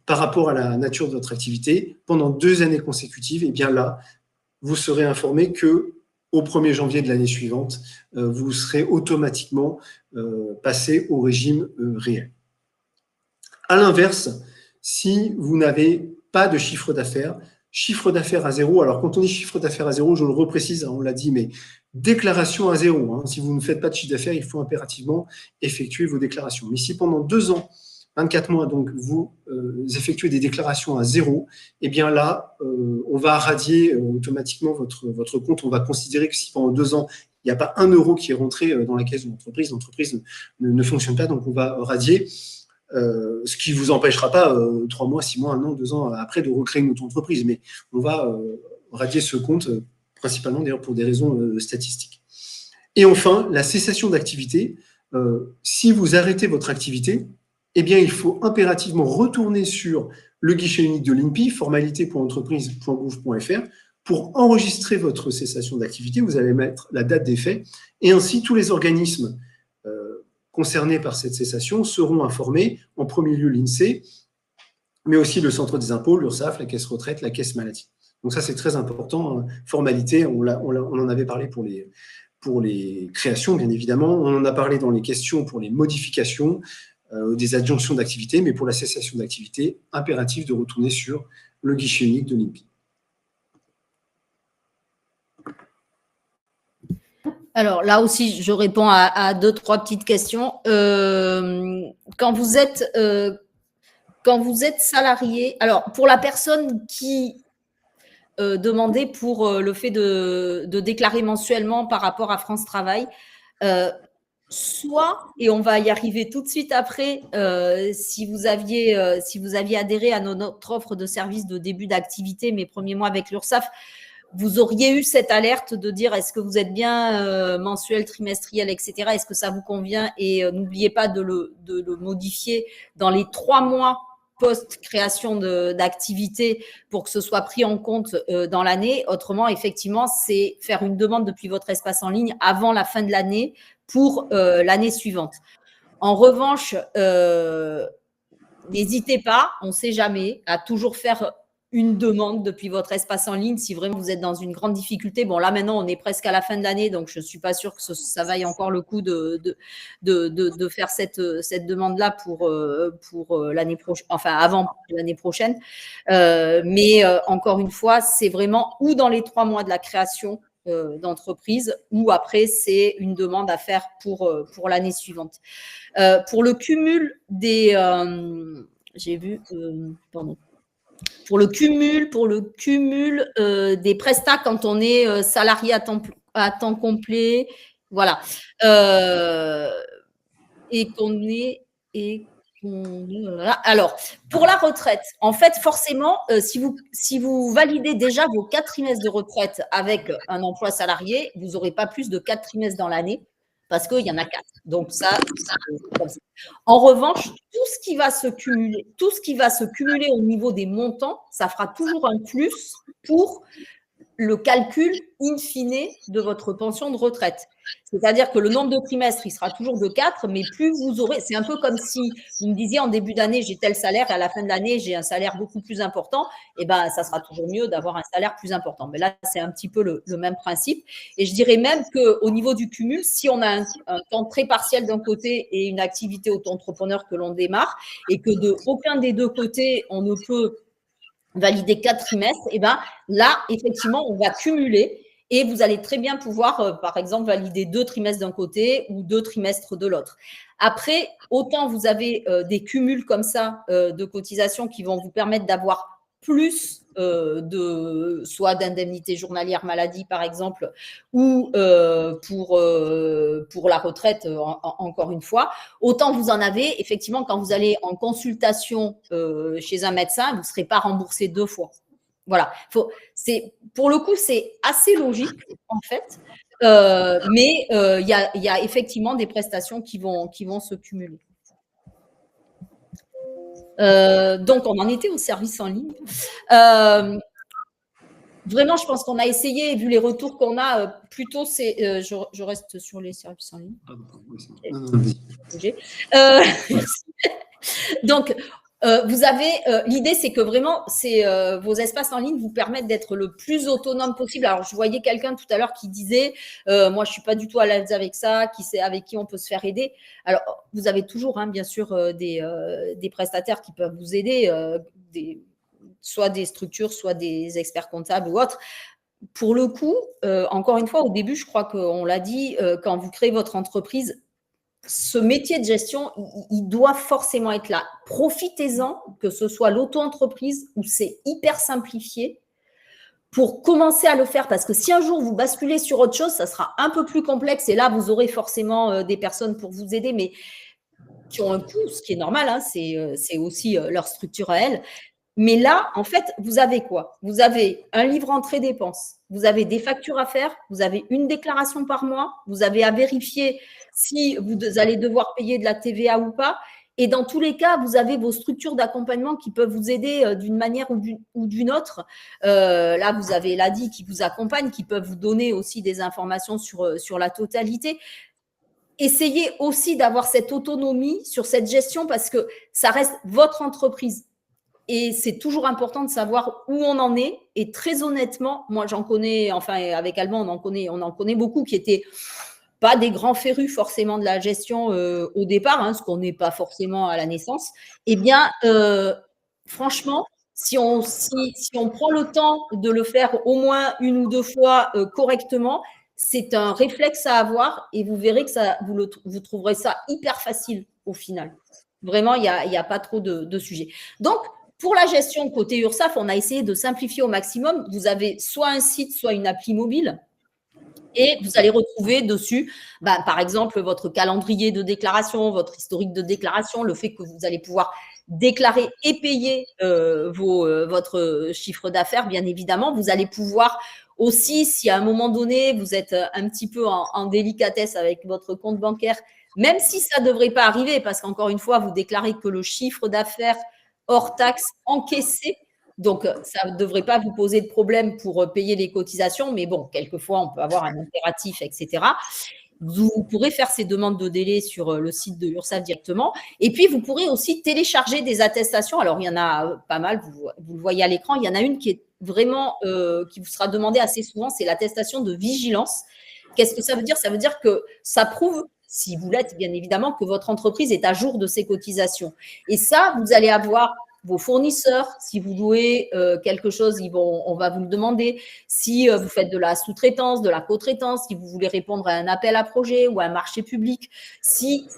par rapport à la nature de votre activité pendant 2 années consécutives, et bien là, vous serez informé que au 1er janvier de l'année suivante, vous serez automatiquement passé au régime réel. À l'inverse, si vous n'avez pas de chiffre d'affaires à zéro, alors quand on dit chiffre d'affaires à zéro, je le reprécise, hein, on l'a dit, mais déclaration à zéro. Hein. Si vous ne faites pas de chiffre d'affaires, il faut impérativement effectuer vos déclarations. Mais si pendant 2 ans, 24 mois, donc vous effectuez des déclarations à zéro, eh bien là, on va radier automatiquement votre compte. On va considérer que si pendant 2 ans, il n'y a pas 1 euro qui est rentré dans la caisse de l'entreprise ne fonctionne pas, donc on va radier. Ce qui ne vous empêchera pas 3 mois, 6 mois, 1 an, 2 ans après de recréer une autre entreprise. Mais on va radier ce compte, principalement d'ailleurs pour des raisons statistiques. Et enfin, la cessation d'activité. Si vous arrêtez votre activité, eh bien, il faut impérativement retourner sur le guichet unique de l'INPI, formalité.entreprise.gouv.fr, pour enregistrer votre cessation d'activité. Vous allez mettre la date d'effet et ainsi tous les organismes concernés par cette cessation seront informés, en premier lieu l'INSEE, mais aussi le Centre des impôts, l'URSSAF, la Caisse retraite, la Caisse maladie. Donc ça, c'est très important. Hein. Formalité, on en avait parlé pour les créations, bien évidemment. On en a parlé dans les questions pour les modifications, des adjonctions d'activité, mais pour la cessation d'activité, impératif de retourner sur le guichet unique de l'INPI. Alors là aussi, je réponds à 2-3 petites questions. Quand vous êtes salarié, alors pour la personne qui demandait pour le fait de déclarer mensuellement par rapport à France Travail, soit, et on va y arriver tout de suite après, si vous aviez adhéré à notre offre de service de début d'activité, mes premiers mois avec l'URSSAF, vous auriez eu cette alerte de dire est-ce que vous êtes bien mensuel, trimestriel, etc. Est-ce que ça vous convient? Et n'oubliez pas de le modifier dans les 3 mois post-création d'activité pour que ce soit pris en compte dans l'année. Autrement, effectivement, c'est faire une demande depuis votre espace en ligne avant la fin de l'année pour l'année suivante. En revanche, n'hésitez pas, on ne sait jamais, à toujours faire une demande depuis votre espace en ligne si vraiment vous êtes dans une grande difficulté. Bon, là, maintenant, on est presque à la fin de l'année, donc je ne suis pas sûre que ça vaille encore le coup de faire cette demande-là pour l'année prochaine, enfin, avant l'année prochaine. Mais encore une fois, c'est vraiment ou dans les 3 mois de la création d'entreprise ou après, c'est une demande à faire pour l'année suivante. Pour le cumul des... j'ai vu... pardon. Pour le cumul des prestats quand on est salarié à temps complet, voilà. Et qu'on est... Alors, pour la retraite, en fait, forcément, si vous validez déjà vos 4 trimestres de retraite avec un emploi salarié, vous n'aurez pas plus de 4 trimestres dans l'année parce qu'il y en a 4. Donc, ça. En revanche, tout ce qui va se cumuler au niveau des montants, ça fera toujours un plus pour le calcul in fine de votre pension de retraite. C'est-à-dire que le nombre de trimestres, il sera toujours de 4, mais plus vous aurez… C'est un peu comme si vous me disiez en début d'année, j'ai tel salaire, et à la fin de l'année, j'ai un salaire beaucoup plus important. Et bien, ça sera toujours mieux d'avoir un salaire plus important. Mais là, c'est un petit peu le même principe. Et je dirais même qu'au niveau du cumul, si on a un temps très partiel d'un côté et une activité auto-entrepreneur que l'on démarre, et que de aucun des deux côtés, on ne peut valider 4 trimestres, et bien là, effectivement, on va cumuler et vous allez très bien pouvoir, par exemple, valider 2 trimestres d'un côté ou 2 trimestres de l'autre. Après, autant vous avez des cumuls comme ça de cotisations qui vont vous permettre d'avoir plus soit d'indemnité journalière maladie, par exemple, ou pour la retraite, encore une fois. Autant vous en avez, effectivement, quand vous allez en consultation chez un médecin, vous ne serez pas remboursé 2 fois. Voilà. Pour le coup, c'est assez logique, en fait. Mais il y a effectivement des prestations qui vont se cumuler. Donc, on en était au service en ligne. Vraiment, je pense qu'on a essayé, vu les retours qu'on a, plutôt c'est… je reste sur les services en ligne. Donc, L'idée, c'est que vraiment, vos espaces en ligne vous permettent d'être le plus autonome possible. Alors, je voyais quelqu'un tout à l'heure qui disait, moi, je suis pas du tout à l'aise avec ça, qui sait avec qui on peut se faire aider. Alors, vous avez toujours, hein, bien sûr, des prestataires qui peuvent vous aider, soit des structures, soit des experts comptables ou autres. Pour le coup, encore une fois, au début, je crois qu'on l'a dit, quand vous créez votre entreprise, ce métier de gestion, il doit forcément être là. Profitez-en, que ce soit l'auto-entreprise où c'est hyper simplifié, pour commencer à le faire. Parce que si un jour vous basculez sur autre chose, ça sera un peu plus complexe. Et là, vous aurez forcément des personnes pour vous aider, mais qui ont un coût, ce qui est normal, hein, c'est aussi leur structure à elles. Mais là, en fait, vous avez quoi? Vous avez un livre entrée-dépenses, vous avez des factures à faire, vous avez une déclaration par mois, vous avez à vérifier si vous allez devoir payer de la TVA ou pas. Et dans tous les cas, vous avez vos structures d'accompagnement qui peuvent vous aider d'une manière ou d'une autre. Là, vous avez l'ADI qui vous accompagne, qui peuvent vous donner aussi des informations sur la totalité. Essayez aussi d'avoir cette autonomie sur cette gestion parce que ça reste votre entreprise. Et c'est toujours important de savoir où on en est. Et très honnêtement, moi, j'en connais, enfin, avec Alban, on en connaît beaucoup qui étaient pas des grands férus forcément de la gestion au départ, hein, ce qu'on n'est pas forcément à la naissance. Eh bien, franchement, si on prend le temps de le faire au moins une ou deux fois correctement, c'est un réflexe à avoir et vous verrez que vous trouverez ça hyper facile au final. Vraiment, il n'y a pas trop de sujets. Donc, pour la gestion côté URSSAF, on a essayé de simplifier au maximum. Vous avez soit un site, soit une appli mobile. Et vous allez retrouver dessus, par exemple, votre calendrier de déclaration, votre historique de déclaration, le fait que vous allez pouvoir déclarer et payer votre chiffre d'affaires, bien évidemment. Vous allez pouvoir aussi, si à un moment donné, vous êtes un petit peu en délicatesse avec votre compte bancaire, même si ça ne devrait pas arriver, parce qu'encore une fois, vous déclarez que le chiffre d'affaires hors taxe encaissé. Donc, ça ne devrait pas vous poser de problème pour payer les cotisations. Mais bon, quelquefois, on peut avoir un impératif, etc. Vous pourrez faire ces demandes de délai sur le site de l'URSSAF directement. Et puis, vous pourrez aussi télécharger des attestations. Alors, il y en a pas mal, vous le voyez à l'écran. Il y en a une qui est vraiment, qui vous sera demandée assez souvent, c'est l'attestation de vigilance. Qu'est-ce que ça veut dire? Ça veut dire que ça prouve, si vous l'êtes, bien évidemment, que votre entreprise est à jour de ses cotisations. Et ça, vous allez avoir vos fournisseurs, si vous louez quelque chose, on va vous le demander. Si vous faites de la sous-traitance, de la co-traitance, si vous voulez répondre à un appel à projet ou à un marché public,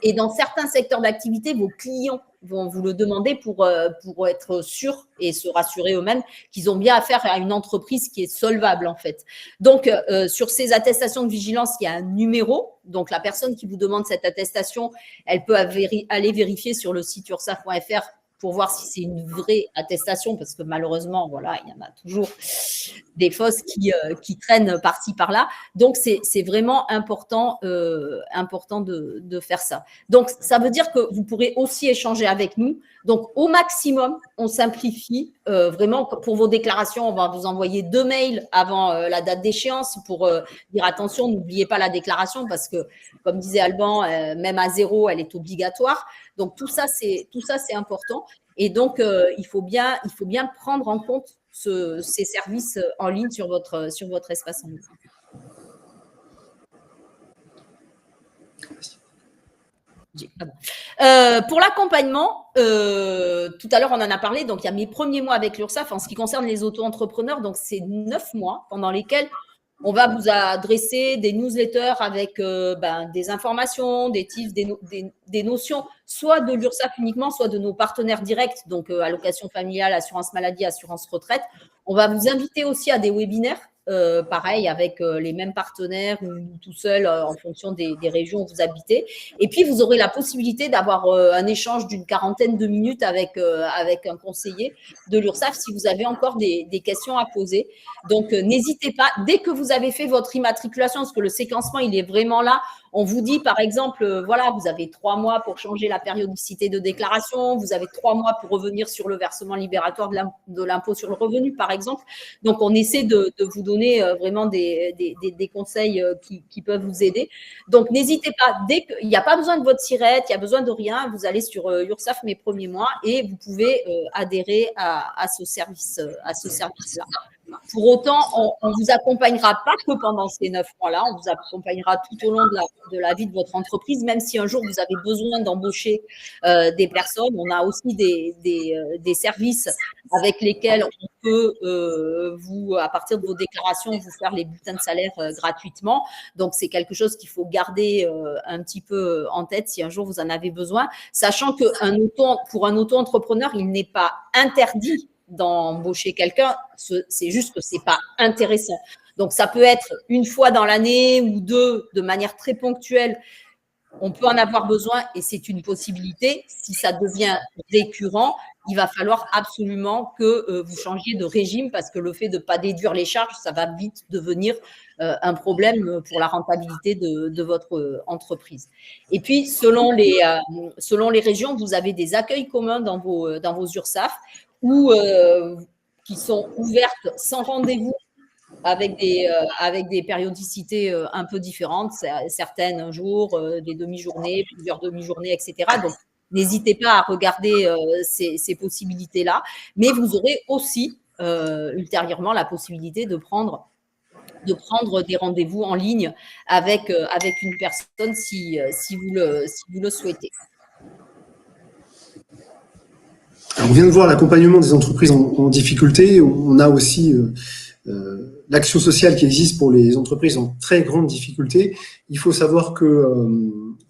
et dans certains secteurs d'activité, vos clients vont vous le demander pour être sûrs et se rassurer eux-mêmes qu'ils ont bien affaire à une entreprise qui est solvable en fait. Donc, sur ces attestations de vigilance, il y a un numéro. Donc, la personne qui vous demande cette attestation, elle peut aller vérifier sur le site ursaf.fr pour voir si c'est une vraie attestation, parce que malheureusement, voilà, il y en a toujours des fausses qui traînent par-ci, par-là. Donc, c'est vraiment important de faire ça. Donc, ça veut dire que vous pourrez aussi échanger avec nous. Donc, au maximum, on simplifie vraiment pour vos déclarations. On va vous envoyer 2 mails avant la date d'échéance pour dire attention, n'oubliez pas la déclaration parce que, comme disait Alban, même à 0, elle est obligatoire. Donc, tout ça, c'est important. Et donc, il faut bien prendre en compte ces services en ligne sur votre espace en ligne. Pour l'accompagnement, tout à l'heure, on en a parlé. Donc, il y a mes premiers mois avec l'URSSAF en ce qui concerne les auto-entrepreneurs. Donc, c'est 9 mois pendant lesquels on va vous adresser des newsletters avec des informations, des tips, des notions, soit de l'URSSAF uniquement, soit de nos partenaires directs, donc allocation familiale, assurance maladie, assurance retraite. On va vous inviter aussi à des webinaires, pareil, avec les mêmes partenaires ou tout seul en fonction des régions où vous habitez. Et puis, vous aurez la possibilité d'avoir un échange d'une quarantaine de minutes avec un conseiller de l'URSSAF si vous avez encore des questions à poser. Donc, n'hésitez pas, dès que vous avez fait votre immatriculation, parce que le séquencement, il est vraiment là. On vous dit, par exemple, voilà, vous avez 3 mois pour changer la périodicité de déclaration, vous avez 3 mois pour revenir sur le versement libératoire de l'impôt sur le revenu, par exemple. Donc, on essaie de vous donner donner vraiment des conseils qui peuvent vous aider. Donc, n'hésitez pas. Dès qu'il n'y a pas besoin de votre SIRET, il n'y a besoin de rien, vous allez sur URSSAF Mes Premiers Mois et vous pouvez adhérer à ce service-là. Pour autant, on ne vous accompagnera pas que pendant ces 9 mois-là, on vous accompagnera tout au long de la vie de votre entreprise, même si un jour vous avez besoin d'embaucher des personnes. On a aussi des services avec lesquels on peut, à partir de vos déclarations, vous faire les bulletins de salaire gratuitement. Donc, c'est quelque chose qu'il faut garder un petit peu en tête si un jour vous en avez besoin, sachant que pour un auto-entrepreneur, il n'est pas interdit d'embaucher quelqu'un, c'est juste que c'est pas intéressant. Donc, ça peut être une fois dans l'année ou deux, de manière très ponctuelle. On peut en avoir besoin et c'est une possibilité. Si ça devient récurrent, il va falloir absolument que vous changiez de régime parce que le fait de ne pas déduire les charges, ça va vite devenir un problème pour la rentabilité de votre entreprise. Et puis, selon les régions, vous avez des accueils communs dans vos URSSAF qui sont ouvertes sans rendez-vous avec des périodicités un peu différentes, certaines un jour, des demi-journées, plusieurs demi-journées, etc. Donc, n'hésitez pas à regarder ces possibilités-là, mais vous aurez aussi ultérieurement la possibilité de prendre des rendez-vous en ligne avec une personne si vous le souhaitez. Alors, on vient de voir l'accompagnement des entreprises en difficulté. On a aussi l'action sociale qui existe pour les entreprises en très grande difficulté. Il faut savoir que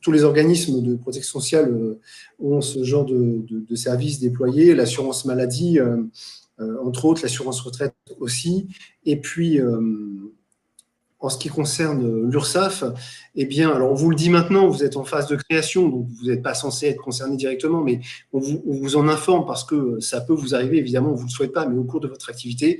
tous les organismes de protection sociale ont ce genre de services déployés, l'assurance maladie, entre autres, l'assurance retraite aussi. Et puis, en ce qui concerne l'URSSAF, eh bien, alors on vous le dit maintenant, vous êtes en phase de création, donc vous n'êtes pas censé être concerné directement, mais on vous en informe parce que ça peut vous arriver, évidemment, on ne vous le souhaite pas, mais au cours de votre activité.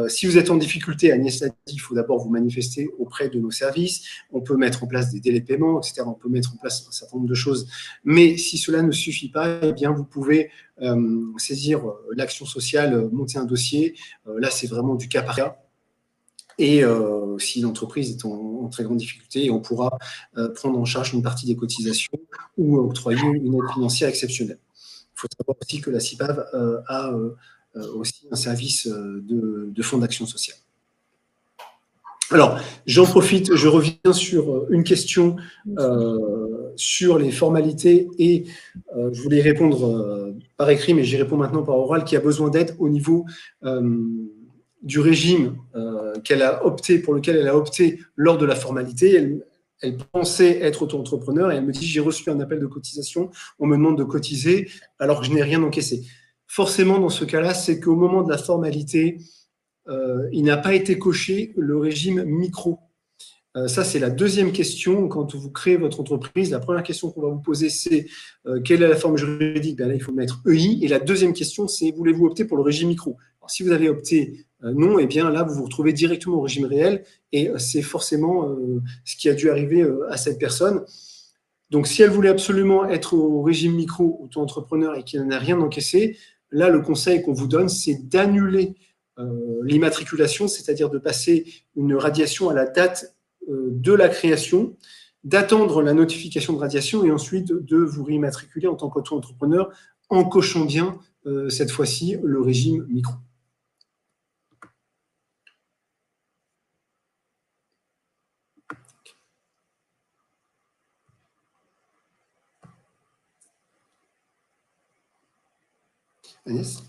Si vous êtes en difficulté, Agnès l'a dit, il faut d'abord vous manifester auprès de nos services. On peut mettre en place des délais de paiement, etc. On peut mettre en place un certain nombre de choses. Mais si cela ne suffit pas, eh bien, vous pouvez saisir l'action sociale, monter un dossier. Là, c'est vraiment du cas par cas. Et si l'entreprise est en très grande difficulté, on pourra prendre en charge une partie des cotisations ou octroyer une aide financière exceptionnelle. Il faut savoir aussi que la CIPAV a aussi un service de fonds d'action sociale. Alors, j'en profite, je reviens sur une question sur les formalités et je voulais répondre par écrit, mais j'y réponds maintenant par oral, qui a besoin d'aide au niveau du régime pour lequel elle a opté lors de la formalité. Elle pensait être auto-entrepreneur et elle me dit « j'ai reçu un appel de cotisation, on me demande de cotiser alors que je n'ai rien encaissé ». Forcément, dans ce cas-là, c'est qu'au moment de la formalité, il n'a pas été coché le régime micro. Ça, c'est la deuxième question. Quand vous créez votre entreprise, la première question qu'on va vous poser, c'est quelle est la forme juridique? Là, il faut mettre EI. Et la deuxième question, c'est voulez-vous opter pour le régime micro? Alors, si vous avez opté non, eh bien là, vous vous retrouvez directement au régime réel et c'est forcément ce qui a dû arriver à cette personne. Donc, si elle voulait absolument être au régime micro auto-entrepreneur et qu'elle n'a rien encaissé, là, le conseil qu'on vous donne, c'est d'annuler l'immatriculation, c'est-à-dire de passer une radiation à la date de la création, d'attendre la notification de radiation et ensuite de vous réimmatriculer en tant qu'auto-entrepreneur en cochant bien, cette fois-ci, le régime micro. Agnès ?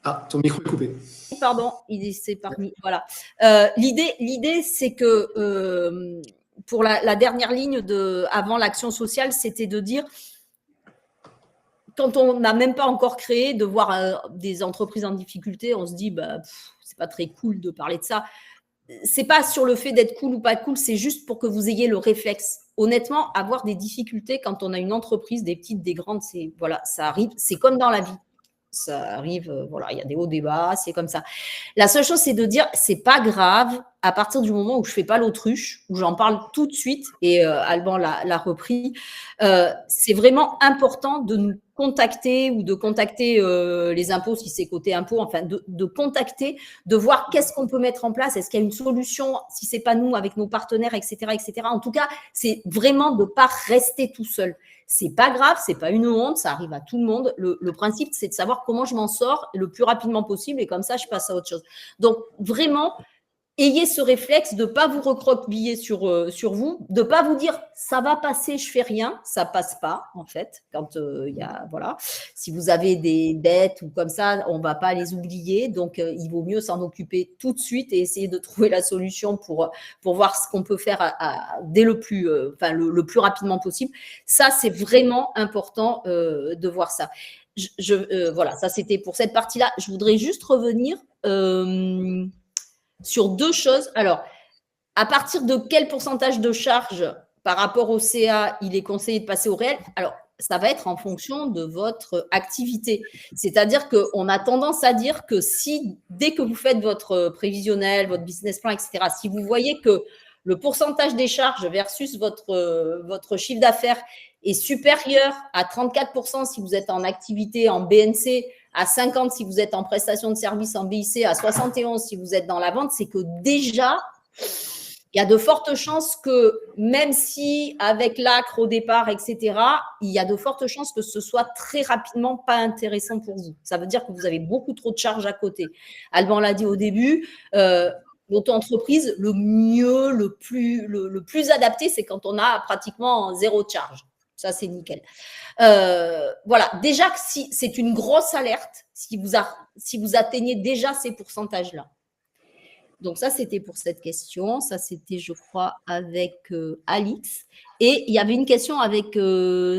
Ah, ton micro est coupé. Pardon, il s'est parmi. Voilà. L'idée, c'est que pour la dernière ligne avant l'action sociale, c'était de dire, quand on n'a même pas encore créé, de voir des entreprises en difficulté, on se dit, c'est pas très cool de parler de ça. C'est pas sur le fait d'être cool ou pas cool, c'est juste pour que vous ayez le réflexe. Honnêtement, avoir des difficultés quand on a une entreprise, des petites, des grandes, ça arrive, c'est comme dans la vie. Ça arrive, il y a des hauts, des bas, c'est comme ça. La seule chose, c'est de dire, c'est pas grave, à partir du moment où je ne fais pas l'autruche, où j'en parle tout de suite, et Alban l'a repris, c'est vraiment important de nous contacter ou de contacter les impôts si c'est côté impôts, enfin de contacter, de voir qu'est-ce qu'on peut mettre en place, est-ce qu'il y a une solution, si ce n'est pas nous, avec nos partenaires, etc., etc. En tout cas, c'est vraiment de ne pas rester tout seul. C'est pas grave, c'est pas une honte, ça arrive à tout le monde. Le principe, c'est de savoir comment je m'en sors le plus rapidement possible et comme ça, je passe à autre chose. Donc, vraiment, ayez ce réflexe de ne pas vous recroqueviller sur vous, de ne pas vous dire « ça va passer, je ne fais rien », ça ne passe pas en fait. Quand voilà. Si vous avez des dettes ou comme ça, on ne va pas les oublier. Donc, il vaut mieux s'en occuper tout de suite et essayer de trouver la solution pour voir ce qu'on peut faire dès le plus rapidement possible. Ça, c'est vraiment important de voir ça. Voilà, ça c'était pour cette partie-là. Je voudrais juste revenir sur deux choses. Alors, à partir de quel pourcentage de charge par rapport au CA, il est conseillé de passer au réel? Alors, ça va être en fonction de votre activité. C'est-à-dire qu'on a tendance à dire que si, dès que vous faites votre prévisionnel, votre business plan, etc., si vous voyez que le pourcentage des charges versus votre chiffre d'affaires est supérieur à 34% si vous êtes en activité en BNC, à 50 si vous êtes en prestation de service en BIC, à 71 si vous êtes dans la vente, c'est que déjà, il y a de fortes chances que, même si avec l'ACRE au départ, etc., il y a de fortes chances que ce soit très rapidement pas intéressant pour vous. Ça veut dire que vous avez beaucoup trop de charges à côté. Alban l'a dit au début, l'auto-entreprise, le mieux, le plus adapté, c'est quand on a pratiquement zéro de charge. Ça, c'est nickel. Voilà, déjà, si c'est une grosse alerte, si vous atteignez déjà ces pourcentages-là. Donc, ça, c'était pour cette question. Ça, c'était, je crois, avec Alix. Et il y avait une question avec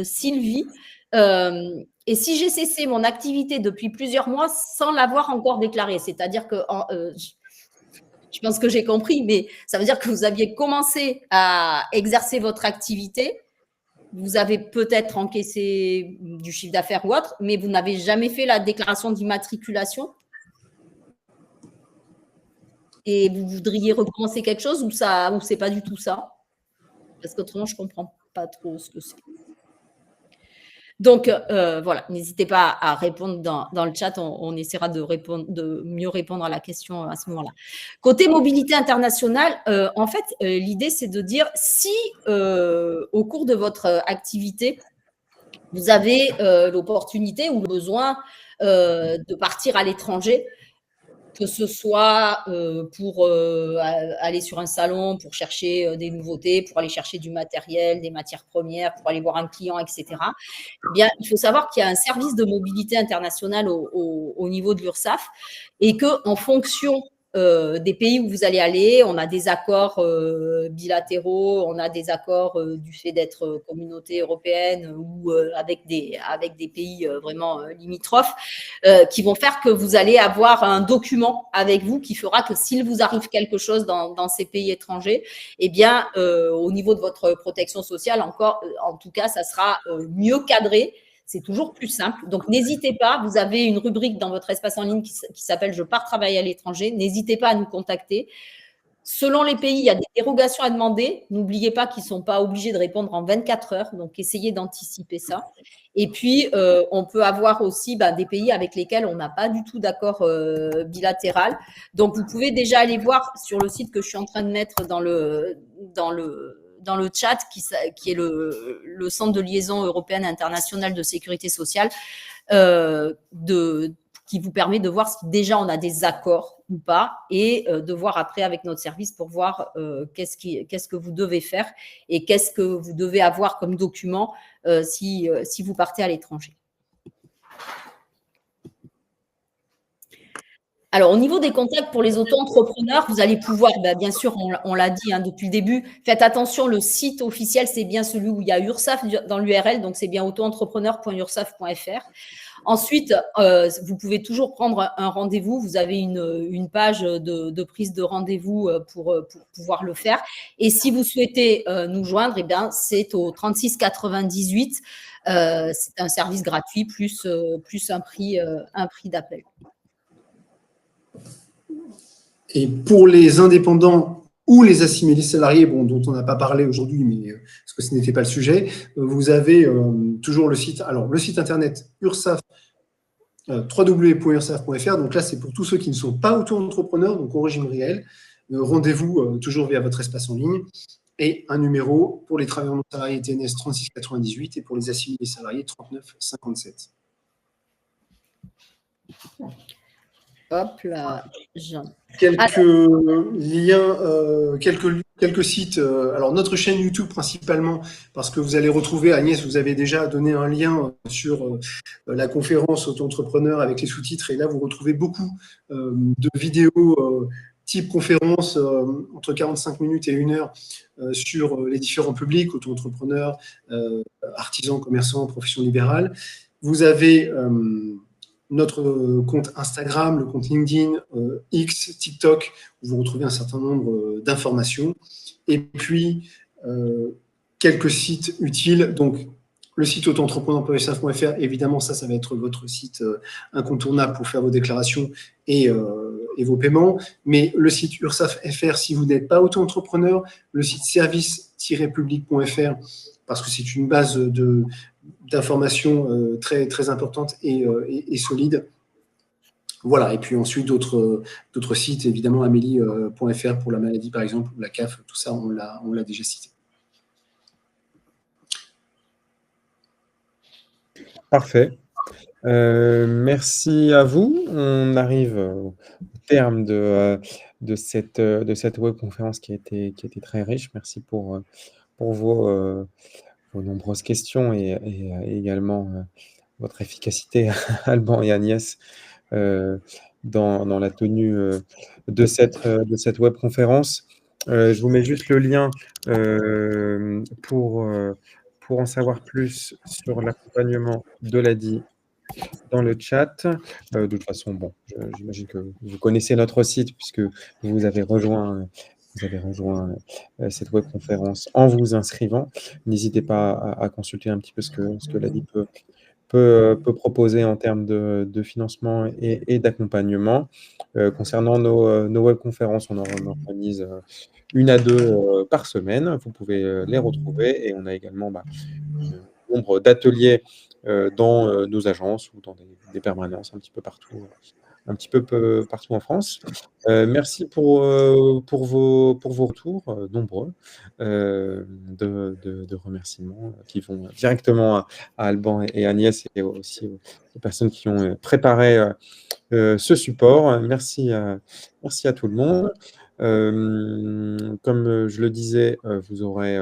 Sylvie. Et si j'ai cessé mon activité depuis plusieurs mois sans l'avoir encore déclarée, c'est-à-dire que je pense que j'ai compris, mais ça veut dire que vous aviez commencé à exercer votre activité, vous avez peut-être encaissé du chiffre d'affaires ou autre, mais vous n'avez jamais fait la déclaration d'immatriculation et vous voudriez recommencer quelque chose ou c'est pas du tout ça? Parce qu'autrement, je ne comprends pas trop ce que c'est. Donc, voilà, n'hésitez pas à répondre dans le chat. On essaiera de mieux répondre à la question à ce moment-là. Côté mobilité internationale, en fait, l'idée, c'est de dire si, au cours de votre activité, vous avez l'opportunité ou le besoin de partir à l'étranger, que ce soit pour aller sur un salon, pour chercher des nouveautés, pour aller chercher du matériel, des matières premières, pour aller voir un client, etc. Eh bien, il faut savoir qu'il y a un service de mobilité internationale au niveau de l'URSSAF et qu'en fonction des pays où vous allez aller, on a des accords bilatéraux, on a des accords du fait d'être communauté européenne ou avec des pays vraiment limitrophes qui vont faire que vous allez avoir un document avec vous qui fera que s'il vous arrive quelque chose dans ces pays étrangers, eh bien, au niveau de votre protection sociale, en tout cas, ça sera mieux cadré. C'est toujours plus simple. Donc, n'hésitez pas. Vous avez une rubrique dans votre espace en ligne qui s'appelle « Je pars travailler à l'étranger ». N'hésitez pas à nous contacter. Selon les pays, il y a des dérogations à demander. N'oubliez pas qu'ils ne sont pas obligés de répondre en 24 heures. Donc, essayez d'anticiper ça. Et puis, on peut avoir aussi des pays avec lesquels on n'a pas du tout d'accord bilatéral. Donc, vous pouvez déjà aller voir sur le site que je suis en train de mettre dans le chat, qui est le Centre de liaison européenne internationale de sécurité sociale, qui vous permet de voir si déjà on a des accords ou pas, et de voir après avec notre service pour voir qu'est-ce que vous devez faire et qu'est-ce que vous devez avoir comme document si vous partez à l'étranger. Alors, au niveau des contacts pour les auto-entrepreneurs, vous allez pouvoir, bien sûr, on l'a dit depuis le début, faites attention, le site officiel, c'est bien celui où il y a URSSAF dans l'URL, donc c'est bien auto-entrepreneur.ursaf.fr. Ensuite, vous pouvez toujours prendre un rendez-vous. Vous avez une page de prise de rendez-vous pour pouvoir le faire. Et si vous souhaitez nous joindre, eh bien, c'est au 36 98. C'est un service gratuit plus un prix d'appel. Et pour les indépendants ou les assimilés salariés, bon, dont on n'a pas parlé aujourd'hui, mais parce que ce n'était pas le sujet. Vous avez toujours le site internet URSAF, www.ursaf.fr. Donc là, c'est pour tous ceux qui ne sont pas auto-entrepreneurs, donc au régime réel. Rendez-vous toujours via votre espace en ligne. Et un numéro pour les travailleurs non salariés TNS 3698 et pour les assimilés salariés 3957. Hop là, Jean. Quelques liens, quelques sites. Alors, notre chaîne YouTube principalement, parce que vous allez retrouver, Agnès, vous avez déjà donné un lien sur la conférence auto-entrepreneur avec les sous-titres. Et là, vous retrouvez beaucoup de vidéos type conférence entre 45 minutes et 1 heure sur les différents publics, auto-entrepreneurs, artisans, commerçants, professions libérales. Vous avez notre compte Instagram, le compte LinkedIn, X, TikTok, où vous retrouvez un certain nombre d'informations. Et puis, quelques sites utiles. Donc, le site auto-entrepreneur.ursaf.fr, évidemment, ça va être votre site incontournable pour faire vos déclarations et vos paiements. Mais le site URSAF.fr, si vous n'êtes pas auto-entrepreneur, le site service-public.fr, parce que c'est une base d'informations très, très importante et solide. Voilà, et puis ensuite d'autres sites, évidemment, amélie.fr pour la maladie, par exemple, ou la CAF, tout ça, on l'a déjà cité. Parfait. Merci à vous. On arrive au terme de cette webconférence qui a été très riche. Merci pour vos nombreuses questions et également votre efficacité, Alban et Agnès, dans la tenue de cette webconférence. Je vous mets juste le lien pour en savoir plus sur l'accompagnement de l'ADI dans le chat. De toute façon, bon, j'imagine que vous connaissez notre site puisque vous avez rejoint cette webconférence en vous inscrivant. N'hésitez pas à consulter un petit peu ce que l'ADI peut proposer en termes de financement et d'accompagnement. Concernant nos webconférences, on en organise 1 à 2 par semaine. Vous pouvez les retrouver et on a également un nombre d'ateliers dans nos agences ou dans des permanences un petit peu partout en France. Merci pour vos retours nombreux de remerciements qui vont directement à Alban et Agnès et aussi aux personnes qui ont préparé ce support. Merci à tout le monde. Comme je le disais, vous aurez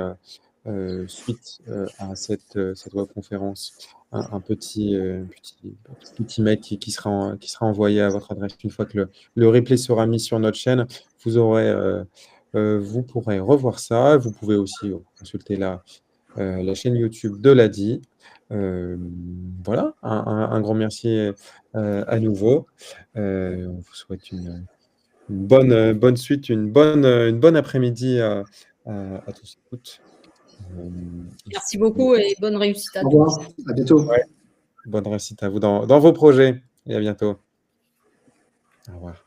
suite à cette webconférence un petit mail qui sera envoyé à votre adresse une fois que le replay sera mis sur notre chaîne. Vous pourrez revoir ça. Vous pouvez aussi consulter la chaîne YouTube de l'ADI. Voilà, un grand merci à nouveau. On vous souhaite une bonne suite, une bonne après-midi à tous et toutes. Merci beaucoup et bonne réussite à tous. Au revoir, à bientôt. Ouais. Bonne réussite à vous dans vos projets et à bientôt. Au revoir.